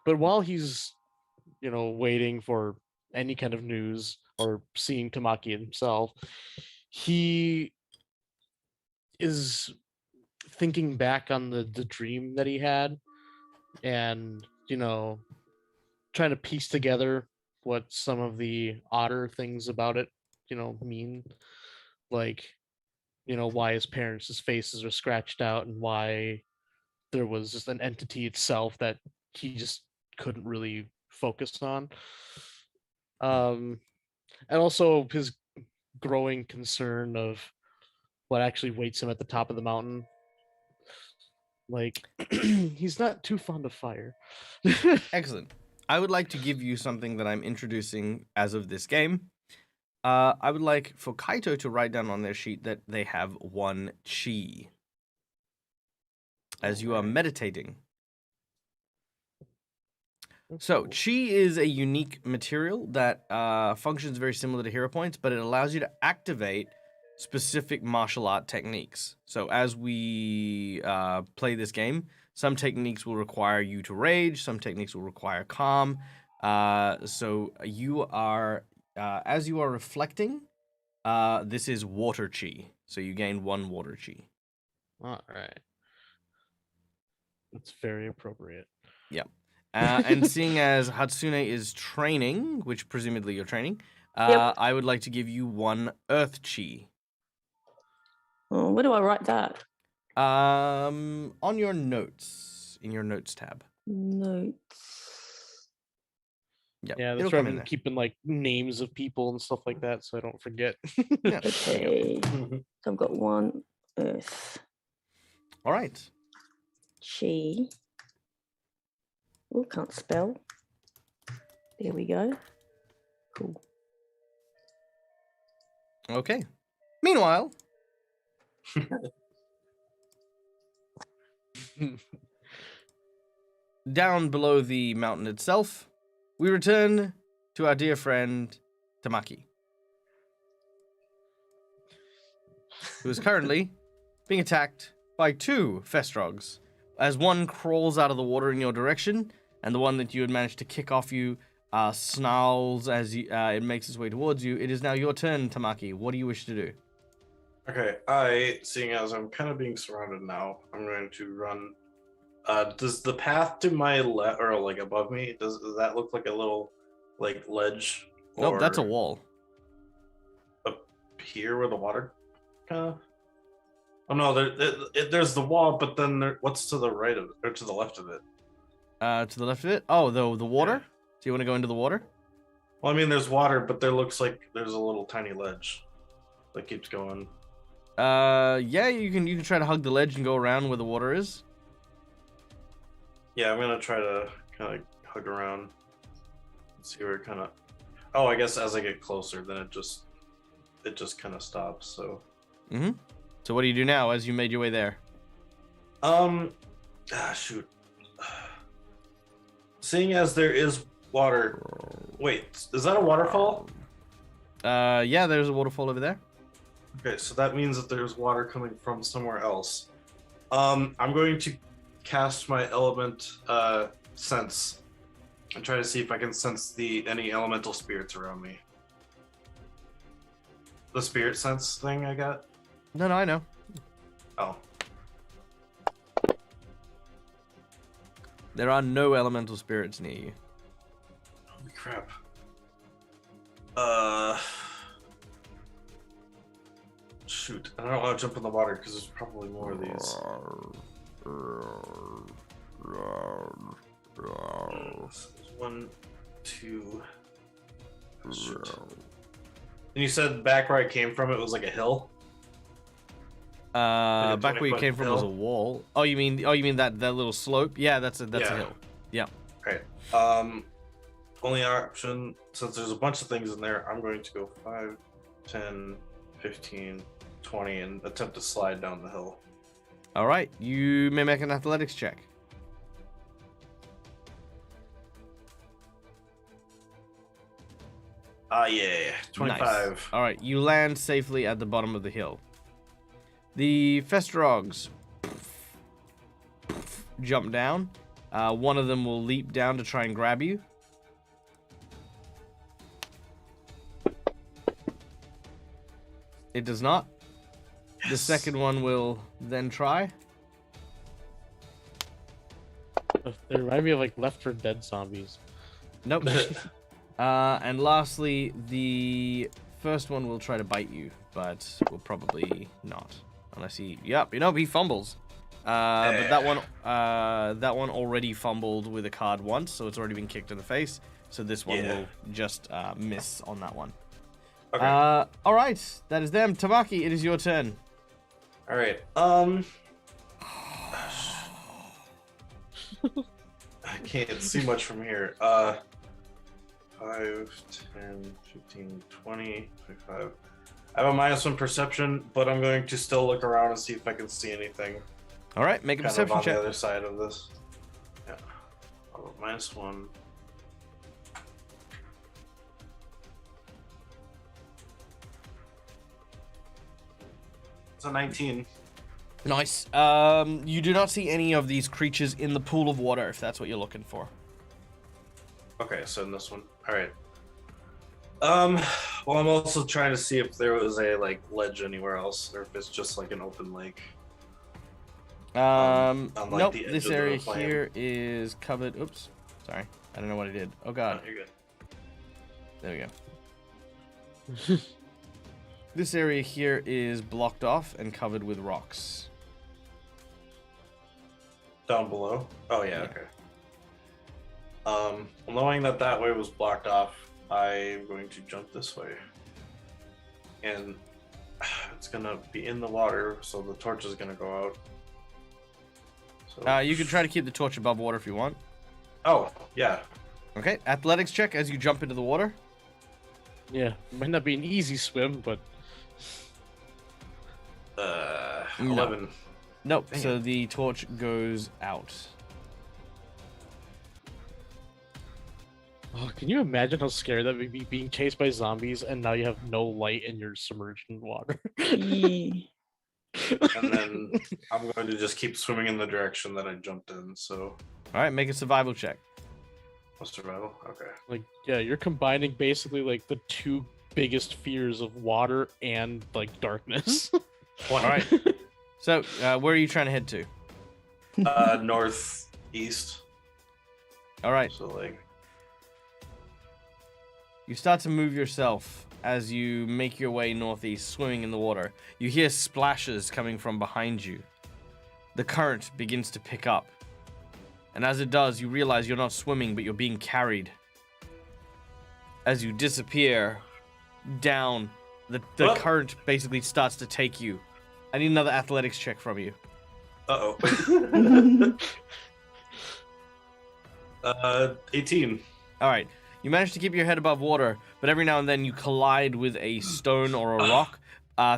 while he's, waiting for any kind of news or seeing Tamaki himself, he is thinking back on the dream that he had and, trying to piece together what some of the odder things about it, mean. Like, why his parents' faces are scratched out and why there was just an entity itself that he just couldn't really focus on. And also his growing concern of what actually waits him at the top of the mountain. Like, he's not too fond of fire. Excellent. I would like to give you something that I'm introducing as of this game. I would like for Kaito to write down on their sheet that they have 1 chi. As you are meditating. So, chi is a unique material that functions very similar to hero points, but it allows you to activate specific martial art techniques. So, as we play this game, some techniques will require you to rage, some techniques will require calm. So, you are, as you are reflecting, this is water chi. So, you gain 1 water chi. All right. That's very appropriate. Yeah. And seeing as Hatsune is training, which presumably you're training, Yep. I would like to give you 1 earth chi. Oh, where do I write that? On your notes, in your notes tab. Notes. Yep. Yeah, it'll that's where come in I'm there. keeping like names of people and stuff like that, so I don't forget. Yeah. Okay. So I've got 1 earth. All right. Chi. Oh, can't spell. There we go. Cool. Okay. Meanwhile, down below the mountain itself, we return to our dear friend Tamaki, who is currently being attacked by 2 Festrogs, as one crawls out of the water in your direction, and the one that you had managed to kick off you snarls as it makes its way towards you. It is now your turn, Tamaki. What do you wish to do? Okay, seeing as I'm kind of being surrounded now, I'm going to run. Does the path to my left or like above me, does that look like a little like ledge? Nope, that's a or wall. Up here where the water kind of. Oh no, there's the wall, but then what's to the right of it, or to the left of it? To the left of it? Oh, the water? Yeah. Do you want to go into the water? Well, I mean, there's water, but there looks like there's a little tiny ledge that keeps going. Yeah, you can try to hug the ledge and go around where the water is. Yeah, I'm gonna try to kind of hug around and see where it kind of. Oh, I guess as I get closer, then it just kind of stops. So. Mm-hmm. So what do you do now as you made your way there? Shoot. Seeing as there is water. Wait, is that a waterfall? Yeah, there's a waterfall over there. Okay, so that means that there's water coming from somewhere else. I'm going to cast my element sense and try to see if I can sense any elemental spirits around me. The spirit sense thing I got? No, I know. Oh. There are no elemental spirits near you. Holy crap. Shoot, I don't want to jump in the water because there's probably more of these. There's 1, 2. Shoot. And you said back where I came from, it was like a hill? Like a Back where you 20-foot came from was a hill? wall. Oh, you mean that little slope? Yeah, that's a hill. Yeah. Right. Only option, since there's a bunch of things in there, I'm going to go 5, 10, 15, 20, and attempt to slide down the hill. All right, you may make an athletics check. Yeah, 25. Nice. All right, you land safely at the bottom of the hill. The Festrogs jump down. One of them will leap down to try and grab you. It does not. The second one will then try. They remind me of like Left 4 Dead zombies. Nope. And lastly, the first one will try to bite you, but will probably not, unless he. Yep, he fumbles. But that one already fumbled with a card once, so it's already been kicked in the face. So this one will just miss on that one. Okay. All right, that is them. Tamaki, it is your turn. All right. I can't see much from here. 5, 10, 15, 20, 25. I have a -1 perception, but I'm going to still look around and see if I can see anything All right, make a kind of perception on check. the other side of this. Yeah. Oh, -1. It's a 19. Nice. You do not see any of these creatures in the pool of water, if that's what you're looking for. Okay, so in this one. All right. Well, I'm also trying to see if there was a like ledge anywhere else, or if it's just like an open lake. On, like, Nope. the edge This of the area plan. here is covered. Oops. Sorry. I don't know what I did. Oh Oh, god. you're good. There we go. This area here is blocked off and covered with rocks. Down below. Oh yeah, okay. Well, knowing that that way was blocked off, I'm going to jump this way, and it's gonna be in the water, so the torch is gonna go out. So, You can try to keep the torch above water if you want. oh yeah. Okay. Athletics check as you jump into the water. Yeah, might not be an easy swim, but No. 11. Nope. Dang So it. the torch goes out. oh, can you imagine how scary that would be being chased by zombies and now you have no light and you're submerged in water? Yeah. And then I'm going to just keep swimming in the direction that I jumped in. So, All right. Make a survival check. survival. Okay. Like, yeah, you're combining basically like the two biggest fears of water and like darkness. All right. So where are you trying to head to? Northeast. All right. So like. You start to move yourself as you make your way northeast, swimming in the water. You hear splashes coming from behind you. The current begins to pick up. And as it does, you realize you're not swimming, but you're being carried. As you disappear down, the What? current basically starts to take you. I need another athletics check from you. Uh-oh. 18. All right. You manage to keep your head above water, but every now and then you collide with a stone or a rock.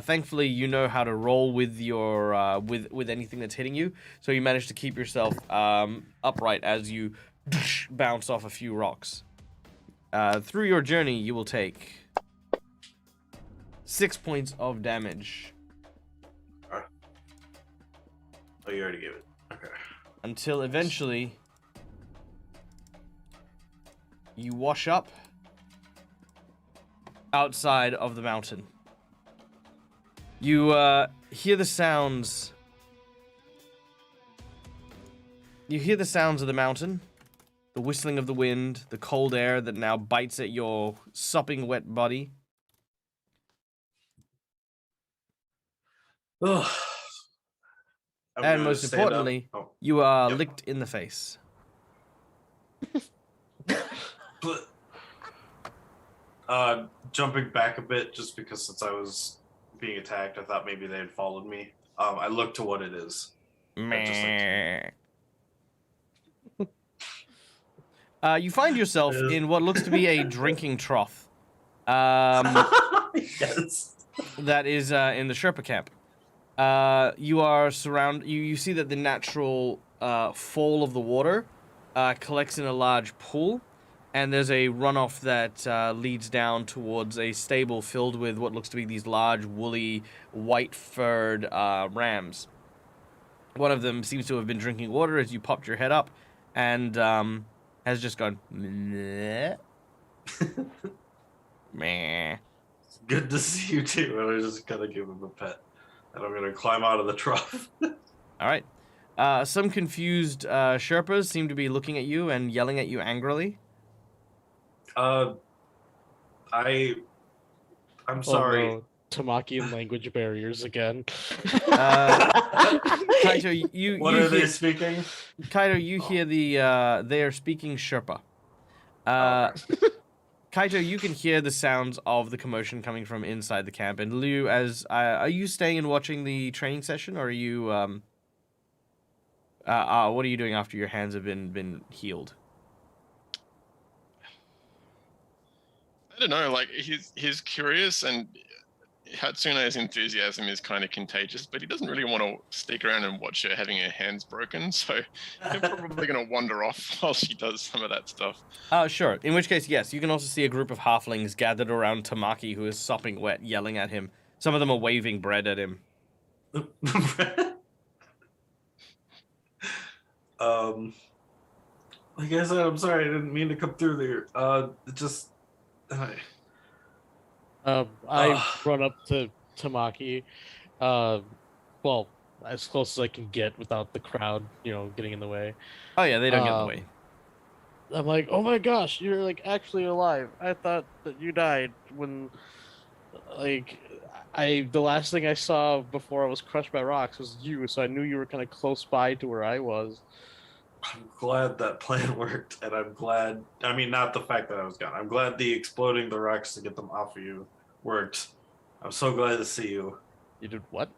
Thankfully, you know how to roll with your with anything that's hitting you, so you manage to keep yourself upright as you bounce off a few rocks. Through your journey, you will take 6 points of damage Oh, you already gave it. Okay. until eventually you wash up outside of the mountain. You hear the sounds. You hear the sounds of the mountain, the whistling of the wind, the cold air that now bites at your sopping wet body. Ugh. I'm And gonna most stand up. importantly, Oh. you are Yep. licked in the face. Jumping back a bit, just because since I was being attacked, I thought maybe they had followed me. I look to what it is. Meh. You find yourself in what looks to be a drinking trough. Yes. That is in the Sherpa Camp. You are you see that the natural fall of the water collects in a large pool, and there's a runoff that leads down towards a stable filled with what looks to be these large, woolly, white-furred rams. One of them seems to have been drinking water as you popped your head up, and has just gone meh. Meh. Good to see you too. And I just gotta give him a pet. And I'm gonna climb out of the trough. All right. Some confused Sherpas seem to be looking at you and yelling at you angrily. I'm Oh, sorry. no. Tamaki and language barriers again. Kaito, you What you are they hear, speaking? Kaito, you hear the they are speaking Sherpa. Kaito, you can hear the sounds of the commotion coming from inside the camp. And Liu, as are you staying and watching the training session, or are you what are you doing after your hands have been healed? don't know, like he's curious, and Hatsune's enthusiasm is kind of contagious, but he doesn't really want to stick around and watch her having her hands broken, so he's probably going to wander off while she does some of that stuff. Sure. In which case, yes, you can also see a group of halflings gathered around Tamaki, who is sopping wet, yelling at him. Some of them are waving bread at him. Like I said, I'm sorry, I didn't mean to come through there. I run up to Tamaki, well, as close as I can get without the crowd, getting in the way. Oh yeah, they don't get in the way. I'm like, oh my gosh, you're like actually alive. I thought that you died when, like, the last thing I saw before I was crushed by rocks was you, so I knew you were kind of close by to where I was. I'm glad that plan worked, and I'm glad, I mean, not the fact that I was gone. I'm glad the exploding the rocks to get them off of you worked. I'm so glad to see you. You did what?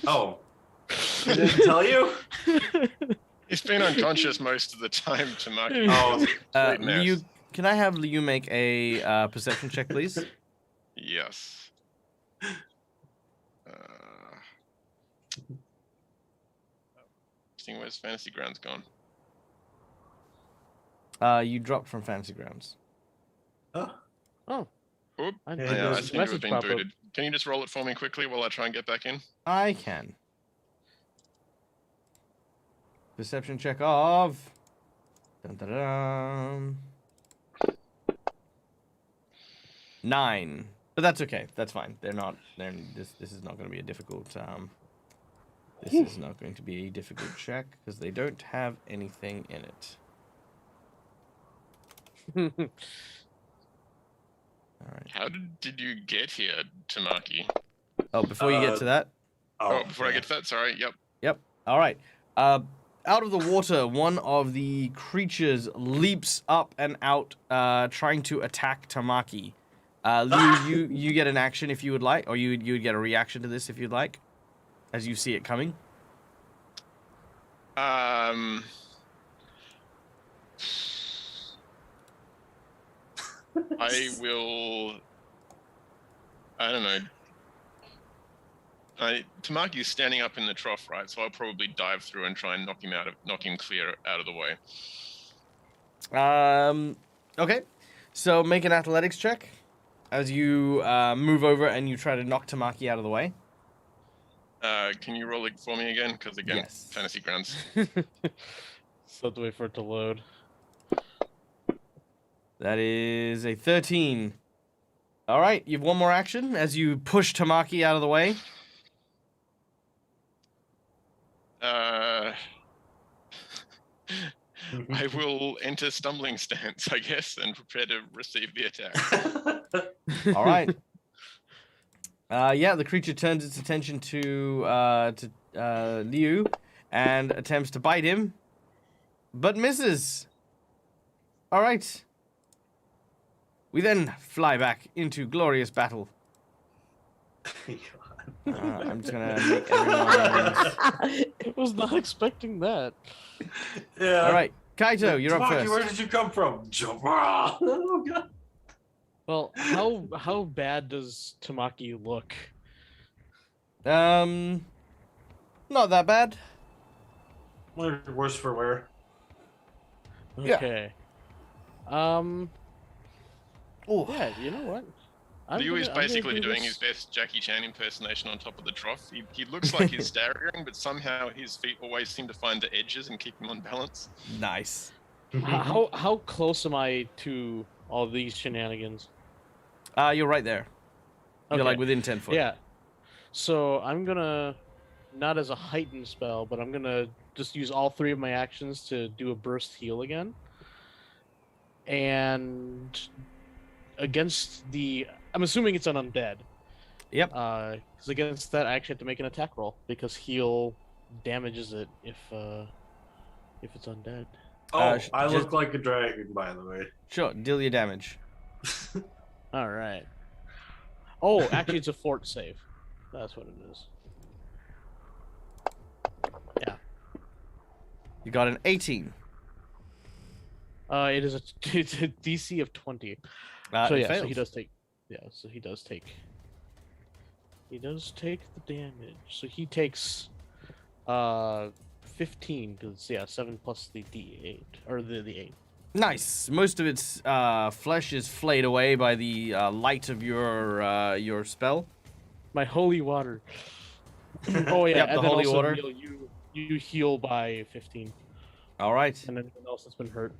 Oh, I didn't tell you? He's been unconscious most of the time, Tamaki. Oh, Liu, can I have Liu make a perception check, please? Yes. Seeing where's Fantasy Grounds gone? You dropped from Fantasy Grounds. Oh. Oop. I Yeah, did I this seem to have message been pop up. booted. Can you just roll it for me quickly while I try and get back in? I can. Perception check of... Dun, dun, dun. 9. But that's okay. That's fine. This is not going to be a difficult... this is not going to be a difficult check, because they don't have anything in it. Alright. How did you get here, Tamaki? Oh, before you get to that... Oh, before I get to that, sorry. Yep. Yep. All right. Out of the water, one of the creatures leaps up and out, trying to attack Tamaki. Liu, you get an action if you would like, or you would get a reaction to this if you'd like, as you see it coming. I will. I don't know. Tamaki's standing up in the trough, right? So I'll probably dive through and try and knock him clear out of the way. Okay. So make an athletics check as you move over and you try to knock Tamaki out of the way. Can you roll it for me again? Because again, Yes. Fantasy Grounds. So to wait for it to load. That is a 13. All right, you have one more action as you push Tamaki out of the way. I will enter stumbling stance, I guess, and prepare to receive the attack. All right. Yeah, the creature turns its attention to Liu and attempts to bite him, but misses. All right. We then fly back into glorious battle. I'm just gonna make everyone. I was not expecting that. Yeah. All right, Kaito, you're up Tamaki, first. where did you come from? Jabra! Oh, God. Well, how bad does Tamaki look? Not that bad. Worse for wear. Yeah. Okay. Oh, Yeah, you know what? Liu is basically do doing this. his best Jackie Chan impersonation on top of the trough. He looks like he's staggering, but somehow his feet always seem to find the edges and keep him on balance. nice. How close am I to all these shenanigans? You're right there. You're Okay. like within 10 foot. Yeah. So I'm gonna, not as a heightened spell, but I'm gonna just use all 3 of my actions to do a burst heal again. And against the, I'm assuming it's an undead. Yep. Because against that, I actually have to make an attack roll because heal damages it if it's undead. Oh, sh- I just- look like a dragon, by the way. Sure. Deal your damage. All right. Oh, actually, it's a fort save. That's what it is. Yeah. You got an 18. It's a DC of 20. So It yeah, so fails. he does take. Yeah, so he does take. He does take the damage. So he takes 15 because 7 plus the D8 or the 8. Nice. Most of its flesh is flayed away by the light of your spell. My holy water. Oh yeah, Yep, and the then holy also, water. Neil, you heal by 15, All right. and everyone else has been hurt.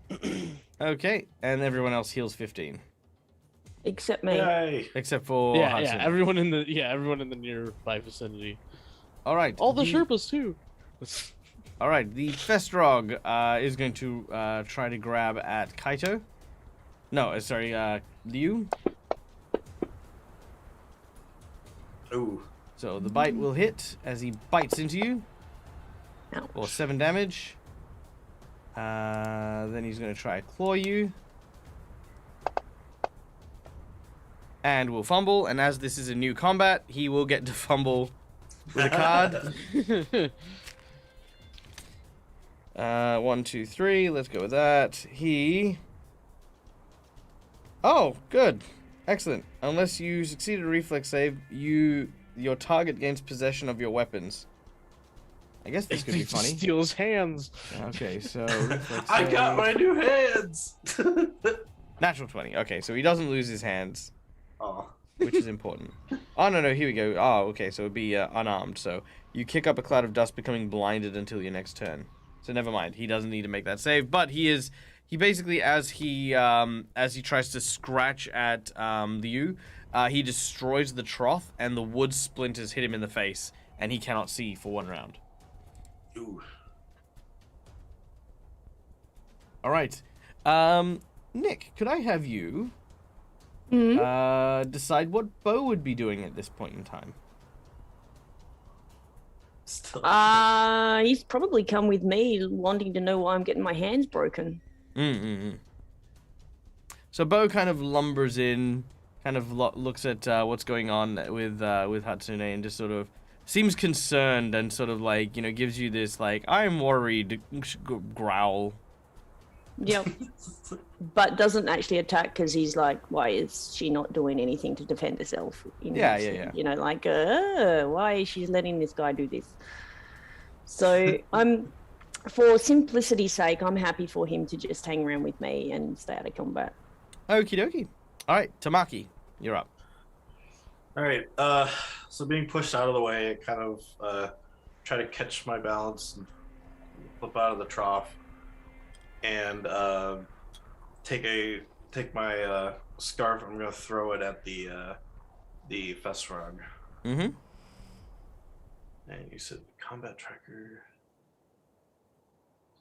Okay, and everyone else heals 15, Except me. Yay! except for yeah, Hudson. everyone in the nearby vicinity. All right. All the Sherpas too. All right. The Festrog is going to try to grab at Kaito. No, sorry, Liu. Ooh. So the bite will hit as he bites into you. Ouch. For 7 damage. Then he's going to try to claw you. And will fumble. And as this is a new combat, he will get to fumble with a card. 1, 2, 3. Let's go with that. Oh, good. Excellent. Unless you succeed a reflex save, your target gains possession of your weapons. I guess this could be funny. Steals hands. Okay, so reflex I got save. my new hands. Natural 20. Okay, so he doesn't lose his hands, Oh. which is important. Oh, no, here we go. Oh, okay, so it'd be unarmed. So you kick up a cloud of dust, becoming blinded until your next turn. So never mind. He doesn't need to make that save, but he basically, as he tries to scratch at Liu, he destroys the trough, and the wood splinters hit him in the face, and he cannot see for 1 round. Ooh. All right. Nick, could I have you decide what Bo would be doing at this point in time? Still. He's probably come with me wanting to know why I'm getting my hands broken. So Bo kind of lumbers in, kind of looks at what's going on with Hatsune, and just sort of seems concerned, and sort of like, gives you this like, I'm worried growl. Yep. But doesn't actually attack because he's like, why is she not doing anything to defend herself? Yeah. Like, why is she letting this guy do this? So for simplicity's sake, I'm happy for him to just hang around with me and stay out of combat. Okie dokie. All right, Tamaki, you're up. All right. So being pushed out of the way, I kind of try to catch my balance and flip out of the trough, and take my scarf. I'm gonna throw it at the Festrog. Mm-hmm. And you said combat tracker.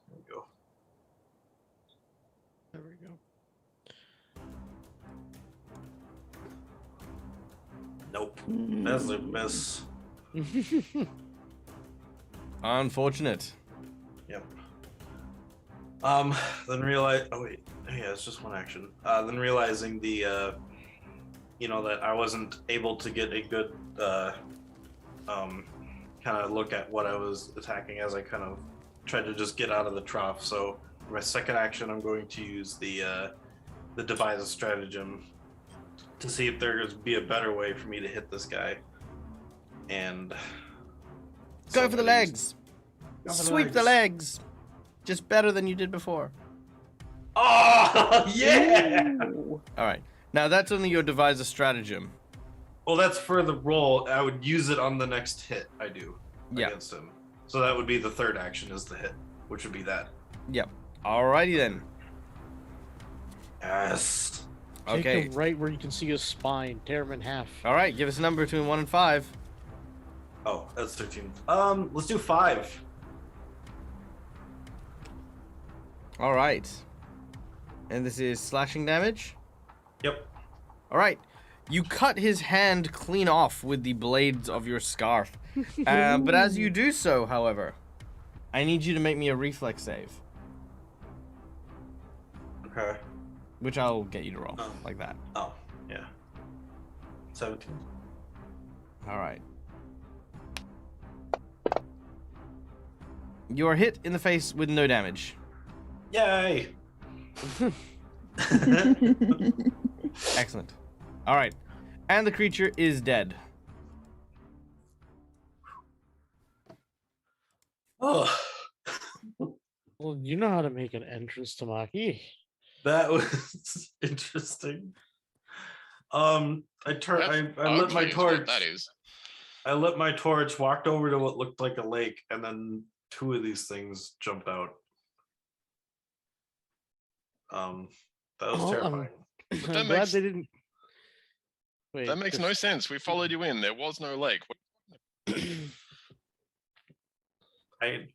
There we go. There we go. Nope. That's a miss. Unfortunate. Yep. Then realize. Oh wait. Yeah, it's just one action. Then realizing that I wasn't able to get a good kind of look at what I was attacking as I kind of tried to just get out of the trough. So for my second action, I'm going to use the devise a stratagem to see if there could be a better way for me to hit this guy. And Go for the legs. Sweep the legs. Just better than you did before. Oh yeah! Ooh. All right. Now that's only your devise a stratagem. Well, that's for the roll. I would use it on the next hit I do against him. So that would be the third action is the hit, which would be that. Yep. Alrighty then. Yes. Take Okay. him right where you can see his spine. Tear him in half. All right. Give us a number between 1 and 5. Oh, that's 13. Let's do 5. All right. And this is slashing damage. Yep. All right. You cut his hand clean off with the blades of your scarf. But as you do so, however, I need you to make me a reflex save, Okay. which I'll get you to roll Oh. like that. Oh, yeah. 17. All right. You are hit in the face with no damage. Yay! Excellent. All right. And the creature is dead. Oh, Well, you know how to make an entrance, Tamaki. that was interesting. I That's lit my ugly is what torch. that is. I lit my torch, walked over to what looked like a lake, and then two of these things jumped out. That was Oh, terrifying. But that I'm glad makes- they didn't. Wait, That makes no sense. We followed you in. There was no lake. I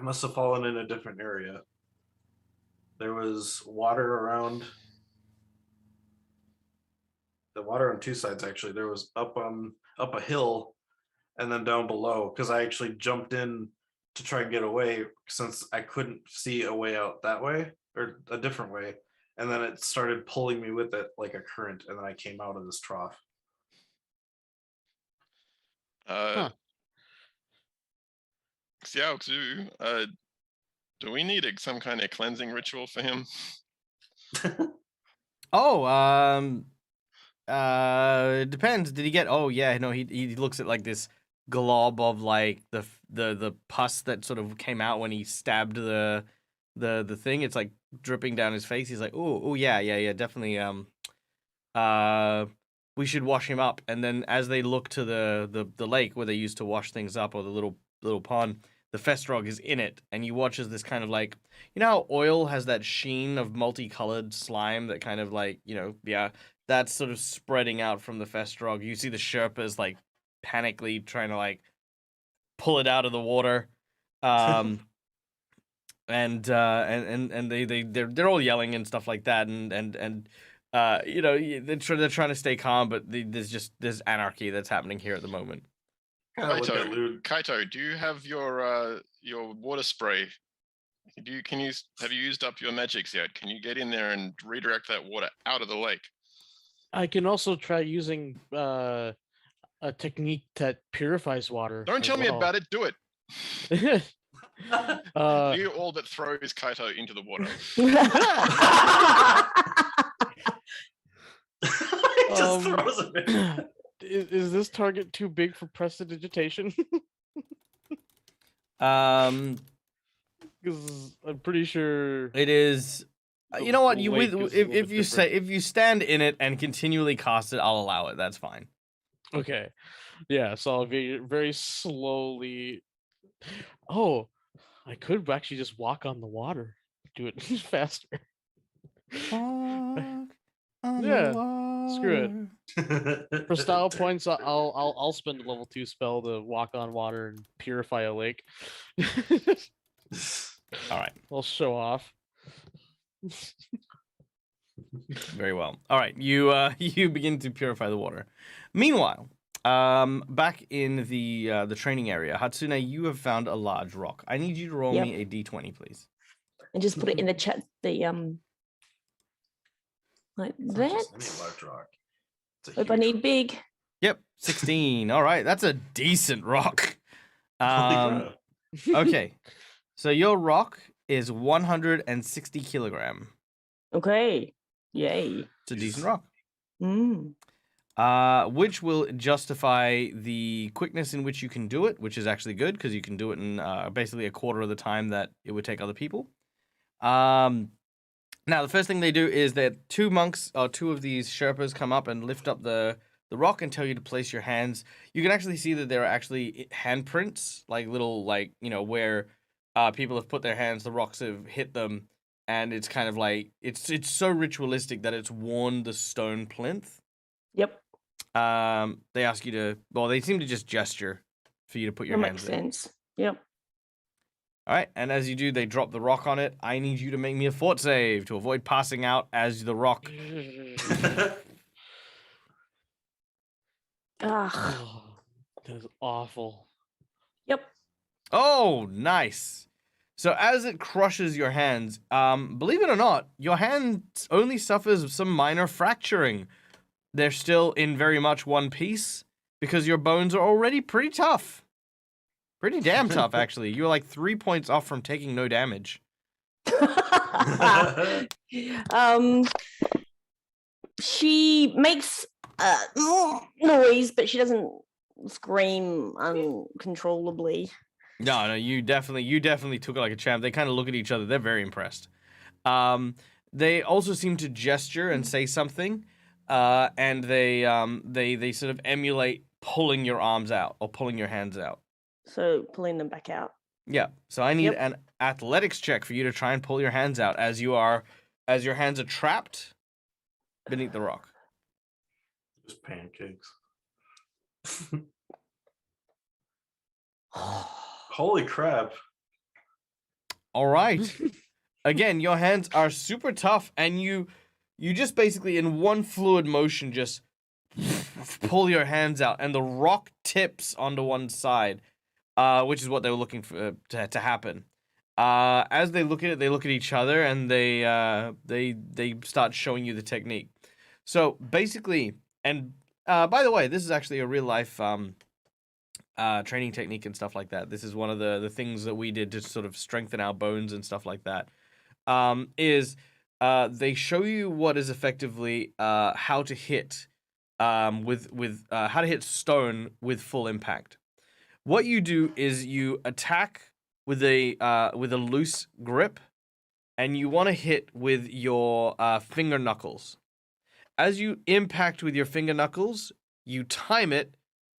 must have fallen in a different area. There was water around. The water on two sides actually. There was up a hill and then down below, because I actually jumped in to try and get away since I couldn't see a way out that way or a different way. And then it started pulling me with it like a current, and then I came out of this trough. Xiao Zhu, do we need some kind of cleansing ritual for him? Oh, it depends. Did he get? Oh, yeah. No, he looks at like this glob of like the pus that sort of came out when he stabbed the thing. It's like dripping down his face. He's like, oh, yeah, definitely. We should wash him up. And then as they look to the lake where they used to wash things up, or the little pond, the Festrog is in it, and you watch as this kind of like, you know how oil has that sheen of multicolored slime that kind of like, that's sort of spreading out from the Festrog. You see the Sherpas like panically trying to like pull it out of the water. And they're all yelling and stuff like that, and they're trying to stay calm, but there's anarchy that's happening here at the moment. Kaito, do you have your water spray? Have you used up your magics yet? Can you get in there and redirect that water out of the lake? I can also try using a technique that purifies water. Don't tell me about it. Do it. You all but throws Kaito into the water. Just throws him in. Is this target too big for prestidigitation? Because I'm pretty sure it is. You know what? the You lake with is a little if bit you different. if you stand in it and continually cast it, I'll allow it. That's fine. Okay. Yeah, so I'll be very slowly. Oh, I could actually just walk on the water. Do it faster. Yeah, screw it. For style points, I'll spend a level 2 spell to walk on water and purify a lake. All right. I'll show off. Very well. All right. You you begin to purify the water. Meanwhile, back in the training area, Hatsune, you have found a large rock. I need you to roll me a d20, please. And just put it in the chat. Like It's not that. just any large rock. It's a Hope I huge need big. Yep, 16. All right, that's a decent rock. Holy crap. Okay, so your rock is 160 kilogram. Okay. Yay. It's a decent rock. Mm. Which will justify the quickness in which you can do it, which is actually good because you can do it in basically a quarter of the time that it would take other people. Now, the first thing they do is that two of these Sherpas come up and lift up the rock and tell you to place your hands. You can actually see that there are actually handprints, like little, like, where people have put their hands, the rocks have hit them, and it's kind of like, it's so ritualistic that it's worn the stone plinth. Yep. They ask you to, they seem to just gesture for you to put your That hands makes there. sense. Yep. All right, and as you do, they drop the rock on it. I need you to make me a fort save to avoid passing out as the rock. Ah. Oh, that is awful. Yep. Oh, nice. So as it crushes your hands, believe it or not, your hand only suffers some minor fracturing. They're still in very much one piece because your bones are already pretty tough. Pretty damn tough, actually. You're like 3 points off from taking no damage. She makes noise, but she doesn't scream uncontrollably. No, you definitely took it like a champ. They kind of look at each other. They're very impressed. They also seem to gesture and say something, and they sort of emulate pulling your arms out or pulling your hands out. So pulling them back out. Yeah. So I need an athletics check for you to try and pull your hands out as your hands are trapped beneath the rock. Just pancakes. Holy crap. All right. Again, your hands are super tough, and you just basically in one fluid motion just pull your hands out, and the rock tips onto one side, which is what they were looking for to happen. As they look at it, they look at each other, and they start showing you the technique. So basically, and by the way, this is actually a real life training technique and stuff like that. This is one of the things that we did to sort of strengthen our bones and stuff like that. They show you what is effectively how to hit with how to hit stone with full impact. What you do is you attack with a loose grip, and you want to hit with your finger knuckles. As you impact with your finger knuckles, you time it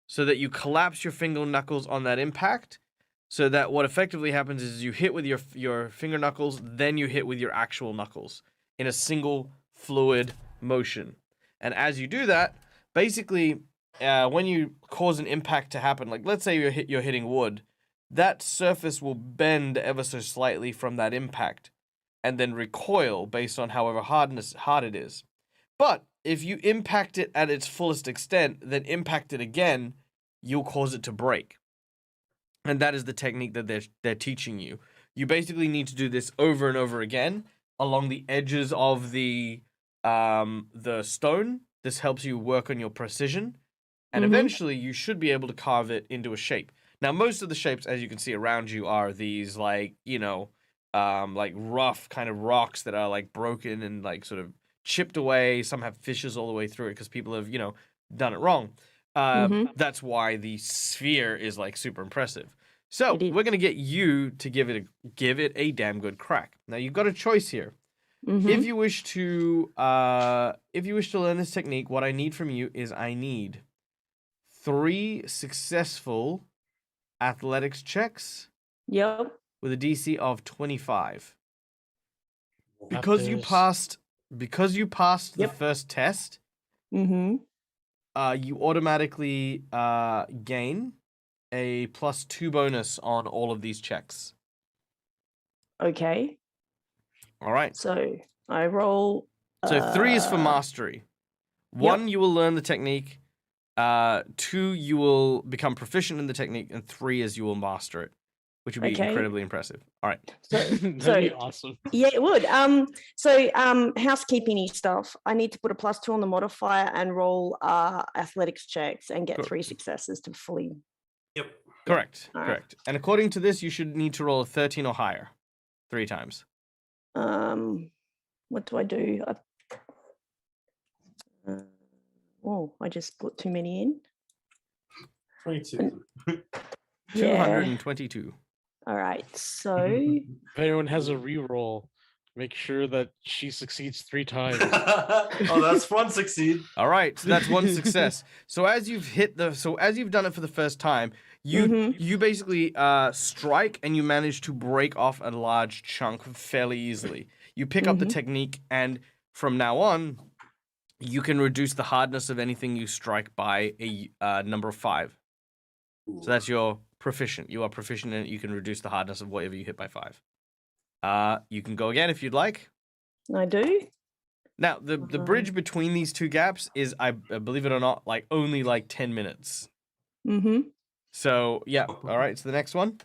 so that you collapse your finger knuckles on that impact, so that what effectively happens is you hit with your finger knuckles, then you hit with your actual knuckles in a single fluid motion. And as you do that, basically, when you cause an impact to happen, like let's say you're hitting wood, that surface will bend ever so slightly from that impact, and then recoil based on however hard it is. But if you impact it at its fullest extent, then impact it again, you'll cause it to break. And that is the technique that they're teaching you. You basically need to do this over and over again along the edges of the stone. This helps you work on your precision, and eventually you should be able to carve it into a shape. Now, most of the shapes, as you can see around you, are these like rough kind of rocks that are like broken and like sort of chipped away. Some have fissures all the way through it because people have done it wrong. That's why the sphere is like super impressive. So we're gonna get you to give it a damn good crack. Now you've got a choice here. If you wish to learn this technique, what I need from you is I need 3 successful athletics checks. Yep. With a DC of 25. Because you passed the first test. You automatically gain a +2 bonus on all of these checks. Okay. All right. So I roll. So 3 is for mastery. 1, you will learn the technique. 2, you will become proficient in the technique, and 3 is you will master it, which would be incredibly impressive. All right. That'd be awesome. Yeah, it would. So housekeeping stuff. I need to put a +2 on the modifier and roll athletics checks and get 3 successes to fully. Yep. Correct. Correct. And according to this, you should need to roll a 13 or higher 3 times. What do I do? I just put too many in. 22. 222. All right. So if anyone has a reroll, make sure that she succeeds 3 times. Oh, that's 1 succeed. All right, so that's 1 success. So as you've done it for the first time, you basically strike and you manage to break off a large chunk fairly easily. You pick up the technique, and from now on, you can reduce the hardness of anything you strike by a number of 5. So that's your proficient. You are proficient in it. You can reduce the hardness of whatever you hit by 5. You can go again if you'd like. I do. Now, the bridge between these 2 gaps is, I believe it or not, like only like 10 minutes. So, yeah. All right, so the next one.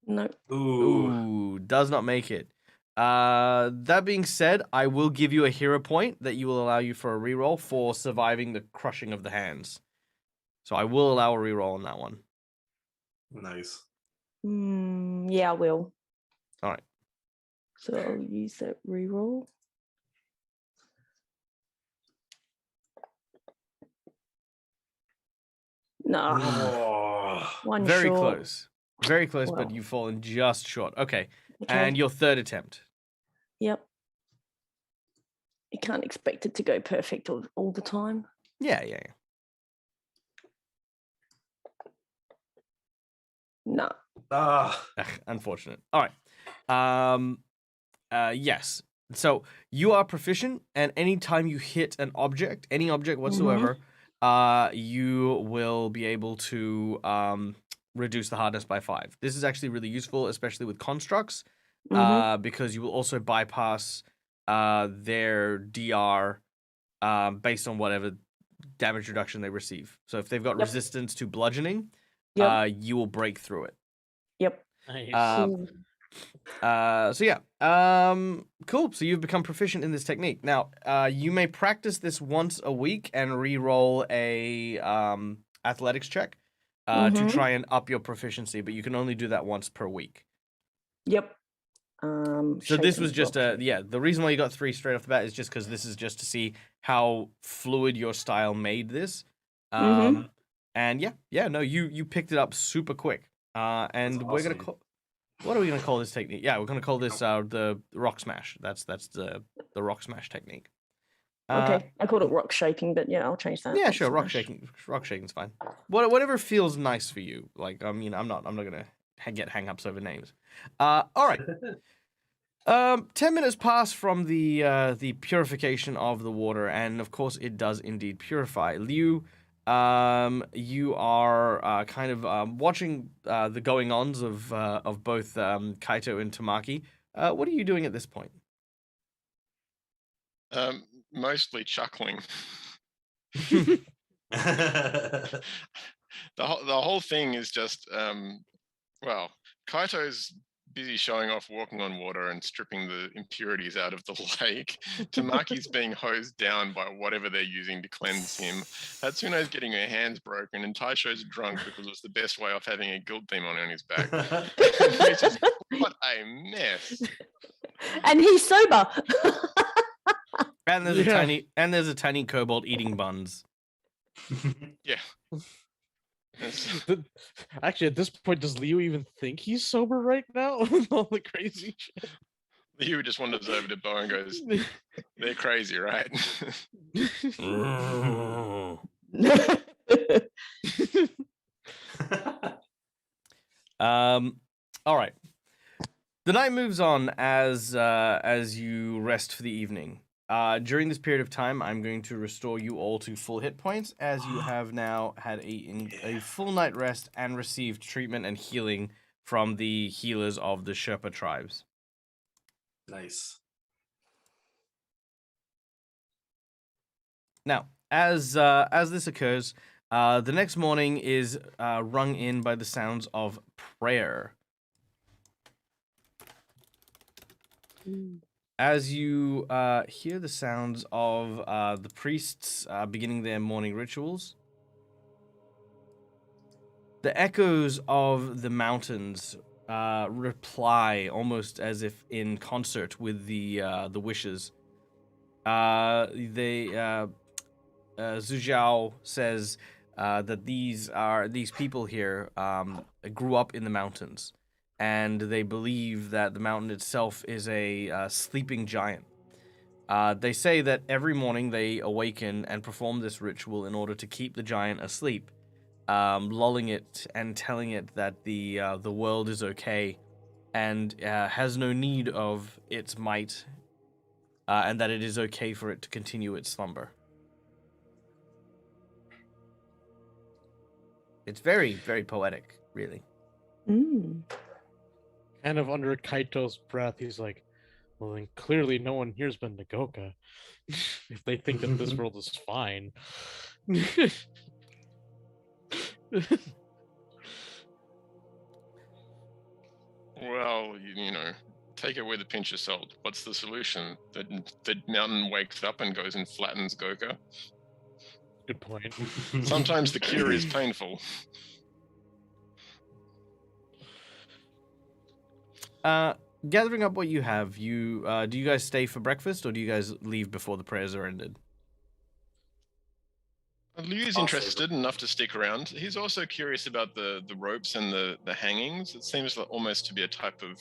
No. Ooh, does not make it. That being said, I will give you a hero point that you will allow you for a reroll for surviving the crushing of the hands. So I will allow a reroll on that one. Nice. Yeah, I will. All right. So I'll use that reroll. No, Oh. one Very short. close. Very close, but Well. you've fallen just short. Okay. Okay. And your third attempt. Yep. You can't expect it to go perfect all the time. Yeah. No. Ah. Ugh, unfortunate. All right. Yes. So you are proficient, and anytime you hit an object, any object whatsoever, you will be able to reduce the hardness by 5. This is actually really useful, especially with constructs, because you will also bypass their DR based on whatever damage reduction they receive. So if they've got resistance to bludgeoning, you will break through it. Yep. Nice. So yeah, cool. So you've become proficient in this technique. Now, you may practice this once a week and re-roll a athletics check to try and up your proficiency, but you can only do that once per week. Yep. So this was just the reason why you got 3 straight off the bat is just because this is just to see how fluid your style made this. And no, you picked it up super quick. And we're gonna call. What are we gonna call this technique? Yeah, we're gonna call this the rock smash. That's the rock smash technique. Okay, I called it rock shaking, but yeah, I'll change that. Yeah, sure. Rock shaking. Rock shaking's fine. Whatever feels nice for you. Like, I mean, I'm not gonna get hang-ups over names. All right. 10 minutes pass from the purification of the water, and of course, it does indeed purify. Liu, you are kind of watching the going-ons of both Kaito and Tamaki. What are you doing at this point? Mostly chuckling. The whole thing is just well, Kaito's busy showing off walking on water and stripping the impurities out of the lake. Tamaki's being hosed down by whatever they're using to cleanse him. Hatsune's getting her hands broken, and Taisho's drunk because it's the best way off having a guild demon on his back. What a mess. And he's sober. And there's a tiny kobold eating buns. Yeah. Actually, at this point, does Leo even think he's sober right now with all the crazy shit? Leo just wanders over to Bo and goes, "They're crazy, right?" All right. The night moves on as you rest for the evening. During this period of time, I'm going to restore you all to full hit points, as you have now had a full night rest and received treatment and healing from the healers of the Sherpa tribes. Nice. Now, as this occurs, the next morning is rung in by the sounds of prayer. As you hear the sounds of the priests beginning their morning rituals, the echoes of the mountains reply almost as if in concert with the wishes. Zhujiao says that these people here grew up in the mountains, and they believe that the mountain itself is a sleeping giant. They say that every morning they awaken and perform this ritual in order to keep the giant asleep, lulling it and telling it that the world is okay and has no need of its might, and that it is okay for it to continue its slumber. It's very, very poetic, really. Kind of under Kaito's breath, he's like, well, then clearly no one here's been to Goka if they think that this world is fine. Well, you know, take it with a pinch of salt. What's the solution? The mountain wakes up and goes and flattens Goka? Good point. Sometimes the cure is painful. Gathering up what you have, do you guys stay for breakfast, or do you guys leave before the prayers are ended? Liu's I'll interested enough to stick around. He's also curious about the ropes and the hangings. It seems like almost to be a type of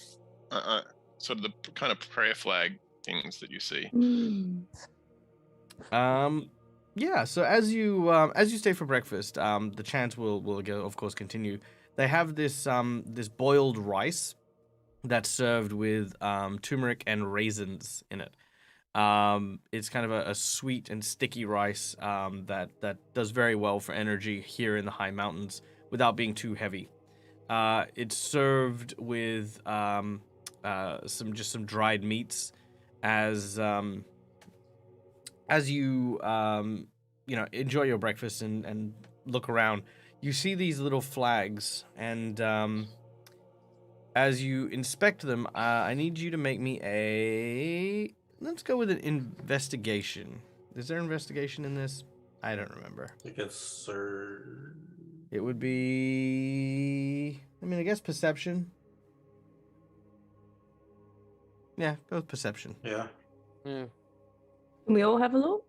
sort of the kind of prayer flag things that you see. Yeah. So as you stay for breakfast, the chant will of course continue. They have this this boiled rice that's served with turmeric and raisins in it. It's kind of a sweet and sticky rice that does very well for energy here in the high mountains without being too heavy. It's served with some dried meats as you enjoy your breakfast and look around. You see these little flags, and as you inspect them, I need you to make me a. Let's go with an investigation. Is there investigation in this? I don't remember. I think it's It would be. I mean, I guess perception. Yeah, go with perception. yeah. Can we all have a look?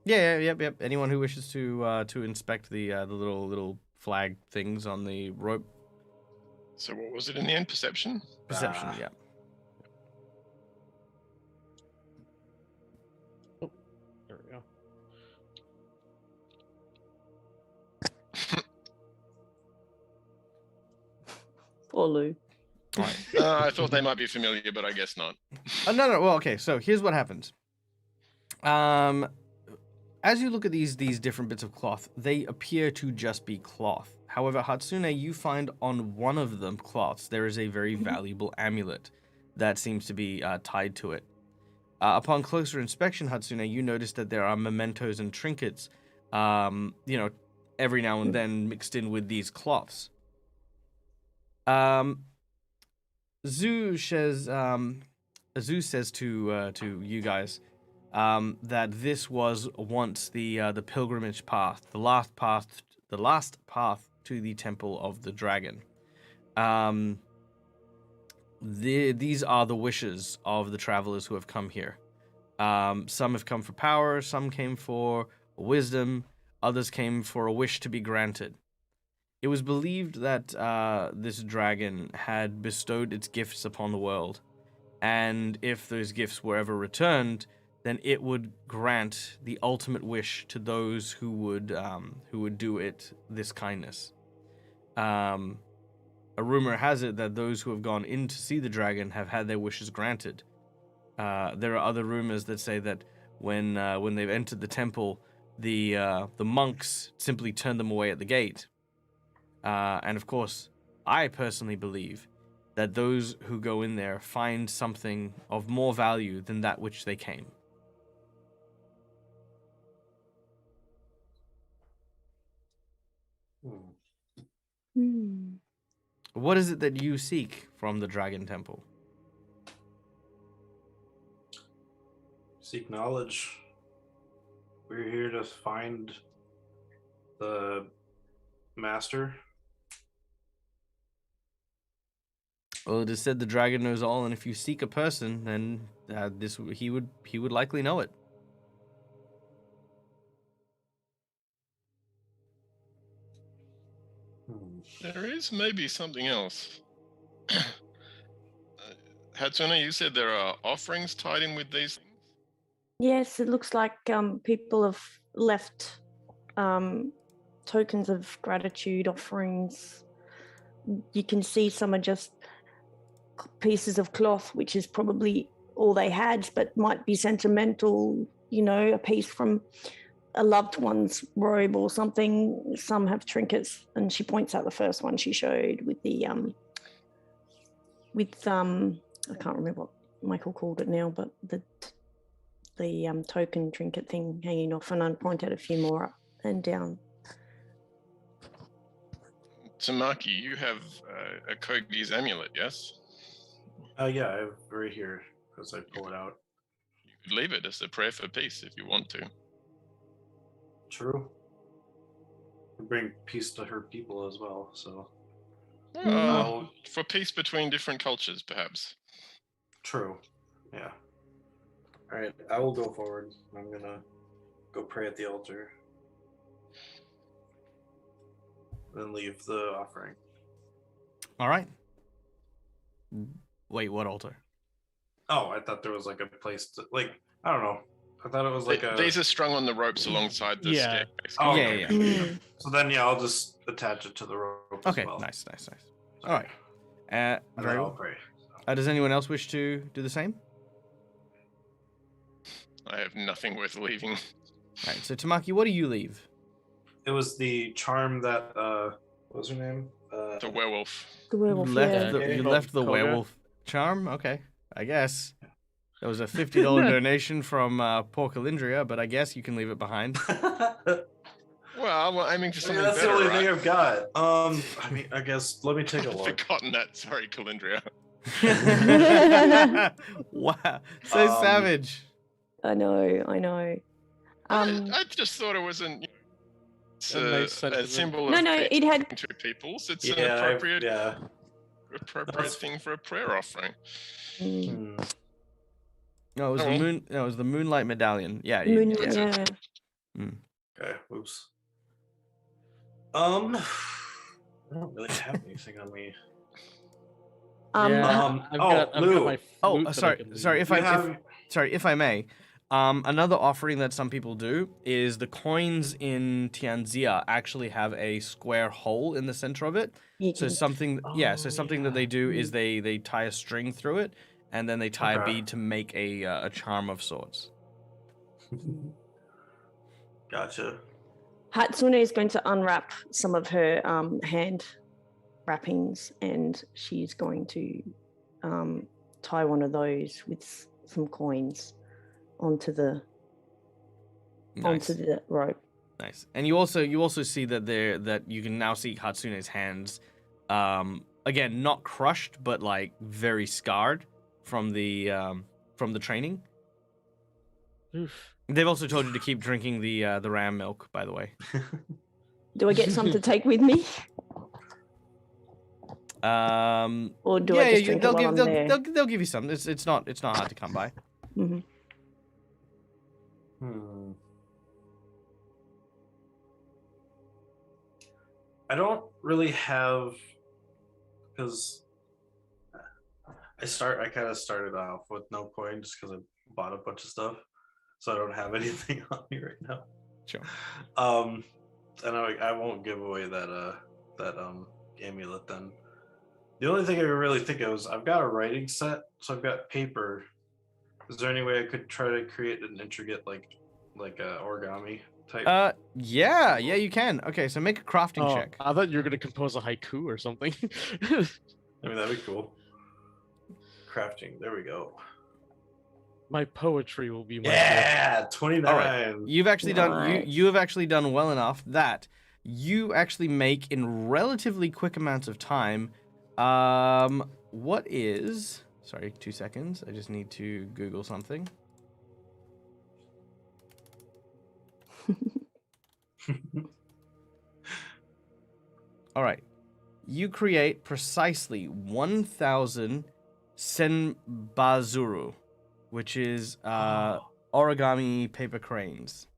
Yep. Anyone who wishes to inspect the little flag things on the rope. So what was it in the end? Perception? Perception, yeah. Oh, there we go. Poor Lou. All right. I thought they might be familiar, but I guess not. No. Well, okay. So here's what happens. As you look at these different bits of cloth, they appear to just be cloth. However, Hatsune, you find on one of them cloths there is a very valuable amulet that seems to be tied to it. Upon closer inspection, Hatsune, you notice that there are mementos and trinkets, every now and then mixed in with these cloths. Zu says to you guys that this was once the pilgrimage path, the last path to the Temple of the Dragon. These are the wishes of the travelers who have come here. Some have come for power, some came for wisdom, others came for a wish to be granted. It was believed that this dragon had bestowed its gifts upon the world, and if those gifts were ever returned, then it would grant the ultimate wish to those who would do it this kindness. A rumor has it that those who have gone in to see the dragon have had their wishes granted. There are other rumors that say that when they've entered the temple, the monks simply turn them away at the gate. And of course, I personally believe that those who go in there find something of more value than that which they came. What is it that you seek from the Dragon Temple? Seek knowledge. We're here to find the master. Well, it is said the dragon knows all, and if you seek a person, then he would likely know it. There is maybe something else. Hatsune, you said there are offerings tied in with these things? Yes, it looks like people have left tokens of gratitude, offerings. You can see some are just pieces of cloth, which is probably all they had, but might be sentimental, a piece from a loved one's robe or something. Some have trinkets, and she points out the first one she showed with the I can't remember what Michael called it now, but the token trinket thing hanging off, and I'd point out a few more up and down. Tamaki, you have a Kogi's amulet, yes? Yeah, I have it right here as I pull it out. You could leave it as a prayer for peace if you want to. True. Bring peace to her people as well, so. For peace between different cultures, perhaps. True. Yeah. All right, I will go forward. I'm gonna go pray at the altar. and leave the offering. All right. Wait, what altar? Oh, I thought there was like a place to I don't know. I thought it was like a. These are strung on the ropes alongside the Yeah. staircase. Oh, Yeah, okay. yeah. Mm. So then, yeah, I'll just attach it to the rope. Okay, as well. nice. All right. And Very then I'll well. pray. Does anyone else wish to do the same? I have nothing worth leaving. All right. So Tamaki, what do you leave? It was the charm that what was her name? The werewolf. The werewolf, you left yeah. the, Yeah. you left the Koga. werewolf charm. Okay, I guess. That was a $50 donation from poor Calindria, but I guess you can leave it behind. Well, we're aiming for something that's better, the only right? thing I've got. I mean, I guess let me take a I've look. forgotten that. Sorry, Calindria. Wow, so savage. I know. I just thought it was it's A nice a sentiment. symbol No, of no, peace it had. between two peoples. It's an Yeah, appropriate yeah. appropriate thing for a prayer offering. Mm, Hmm. No, it was the Oh. moon. No, it was the moonlight medallion. Yeah. moon, that's it. yeah. Okay. Oops. I don't really have anything on me. Um, I've oh, got Lou. my Oh, flute that I sorry. can Sorry. leave. If I may. Another offering that some people do is the coins in Tianxia actually have a square hole in the center of it. you So can- something, yeah. So Oh, something that they do is they tie a string through it, and then they tie a Okay. bead to make a charm of sorts. Gotcha. Hatsune is going to unwrap some of her hand wrappings, and she's going to tie one of those with some coins onto the Nice. rope. Nice. And you also see that you can now see Hatsune's hands, again not crushed but like very scarred from the training. Oof. They've also told you to keep drinking the ram milk, by the way. Do I get some to take with me, or do I just drink it while I'm there? they'll give you some. It's not hard to come by. Mhm. I don't really have because I kind of started off with no coin just because I bought a bunch of stuff, so I don't have anything on me right now. Sure. And I won't give away that amulet then. The only thing I can really think of is I've got a writing set, so I've got paper. Is there any way I could try to create an intricate like a origami type? Yeah, you can. Okay, so make a crafting Oh, check. I thought you were gonna compose a haiku or something. I mean, that'd be cool. Crafting. There we go. My poetry will be my Yeah, 29. All right. You've actually done Nice. you have actually done well enough that you actually make in relatively quick amounts of time. What is? Sorry, 2 seconds. I just need to Google something. All right. You create precisely 1,000 senbazuru, which is origami paper cranes.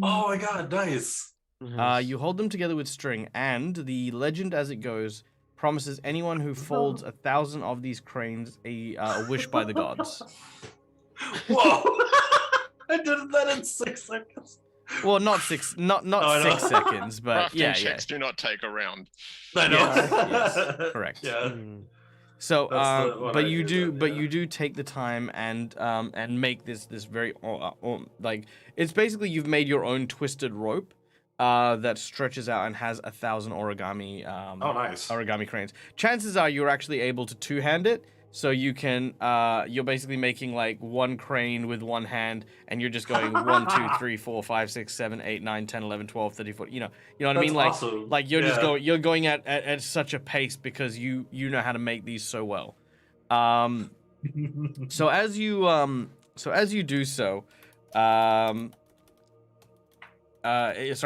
Oh my god, nice. You hold them together with string, and the legend as it goes promises anyone who folds 1,000 of these cranes a wish by the gods. Whoa. I did that in 6 seconds. Well, not 6 seconds, but Crafting yeah. checks do not take a round. I know. Yes, correct. Yeah. Mm. So, That's the one but I you did do, then, but yeah. you do take the time and make this very like it's basically you've made your own twisted rope, that stretches out and has 1,000 origami. Oh, nice. Origami cranes. Chances are you're actually able to two-hand it, so you can. You're basically making like one crane with one hand, and you're just going 1, 2, 3, 4, 5, 6, 7, 8, 9, 10, 11, 12, 13, 14. You know what I That's mean? Like, awesome. like you're just Yeah. going. You're going at such a pace because you know how to make these so well. So as you do so, sorry,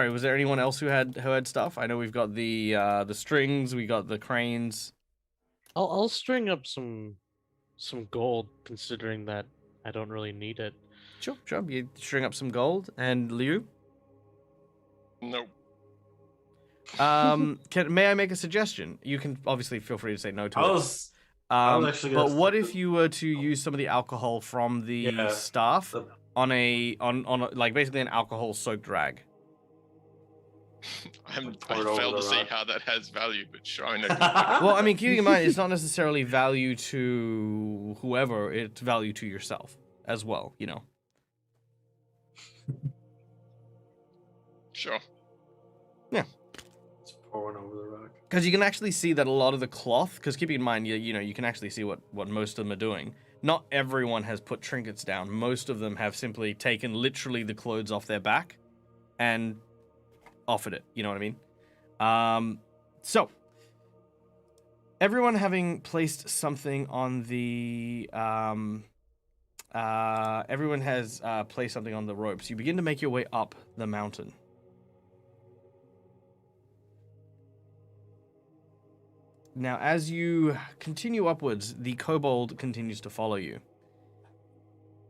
was there anyone else who had stuff? I know we've got the strings, we got the cranes. I'll string up some gold, considering that I don't really need it. Sure. You string up some gold, and Liu. Nope. May I make a suggestion? You can obviously feel free to say no to I it. was actually gonna But what say- if you were to use some of the alcohol from the Yeah, staff the- on like basically an alcohol-soaked drag? I pour it over fail the to see rock. how that has value, but sure, I know. Well, I mean, keeping in mind, it's not necessarily value to whoever; it's value to yourself as well. You know. Sure. Just pouring over the rock. Because you can actually see that a lot of the cloth. Because keeping in mind, you know, you can actually see what most of them are doing. Not everyone has put trinkets down. Most of them have simply taken literally the clothes off their back, and offered it. You know what I mean? So everyone having placed something on the everyone has placed something on the ropes. You begin to make your way up the mountain. Now, as you continue upwards, the kobold continues to follow you.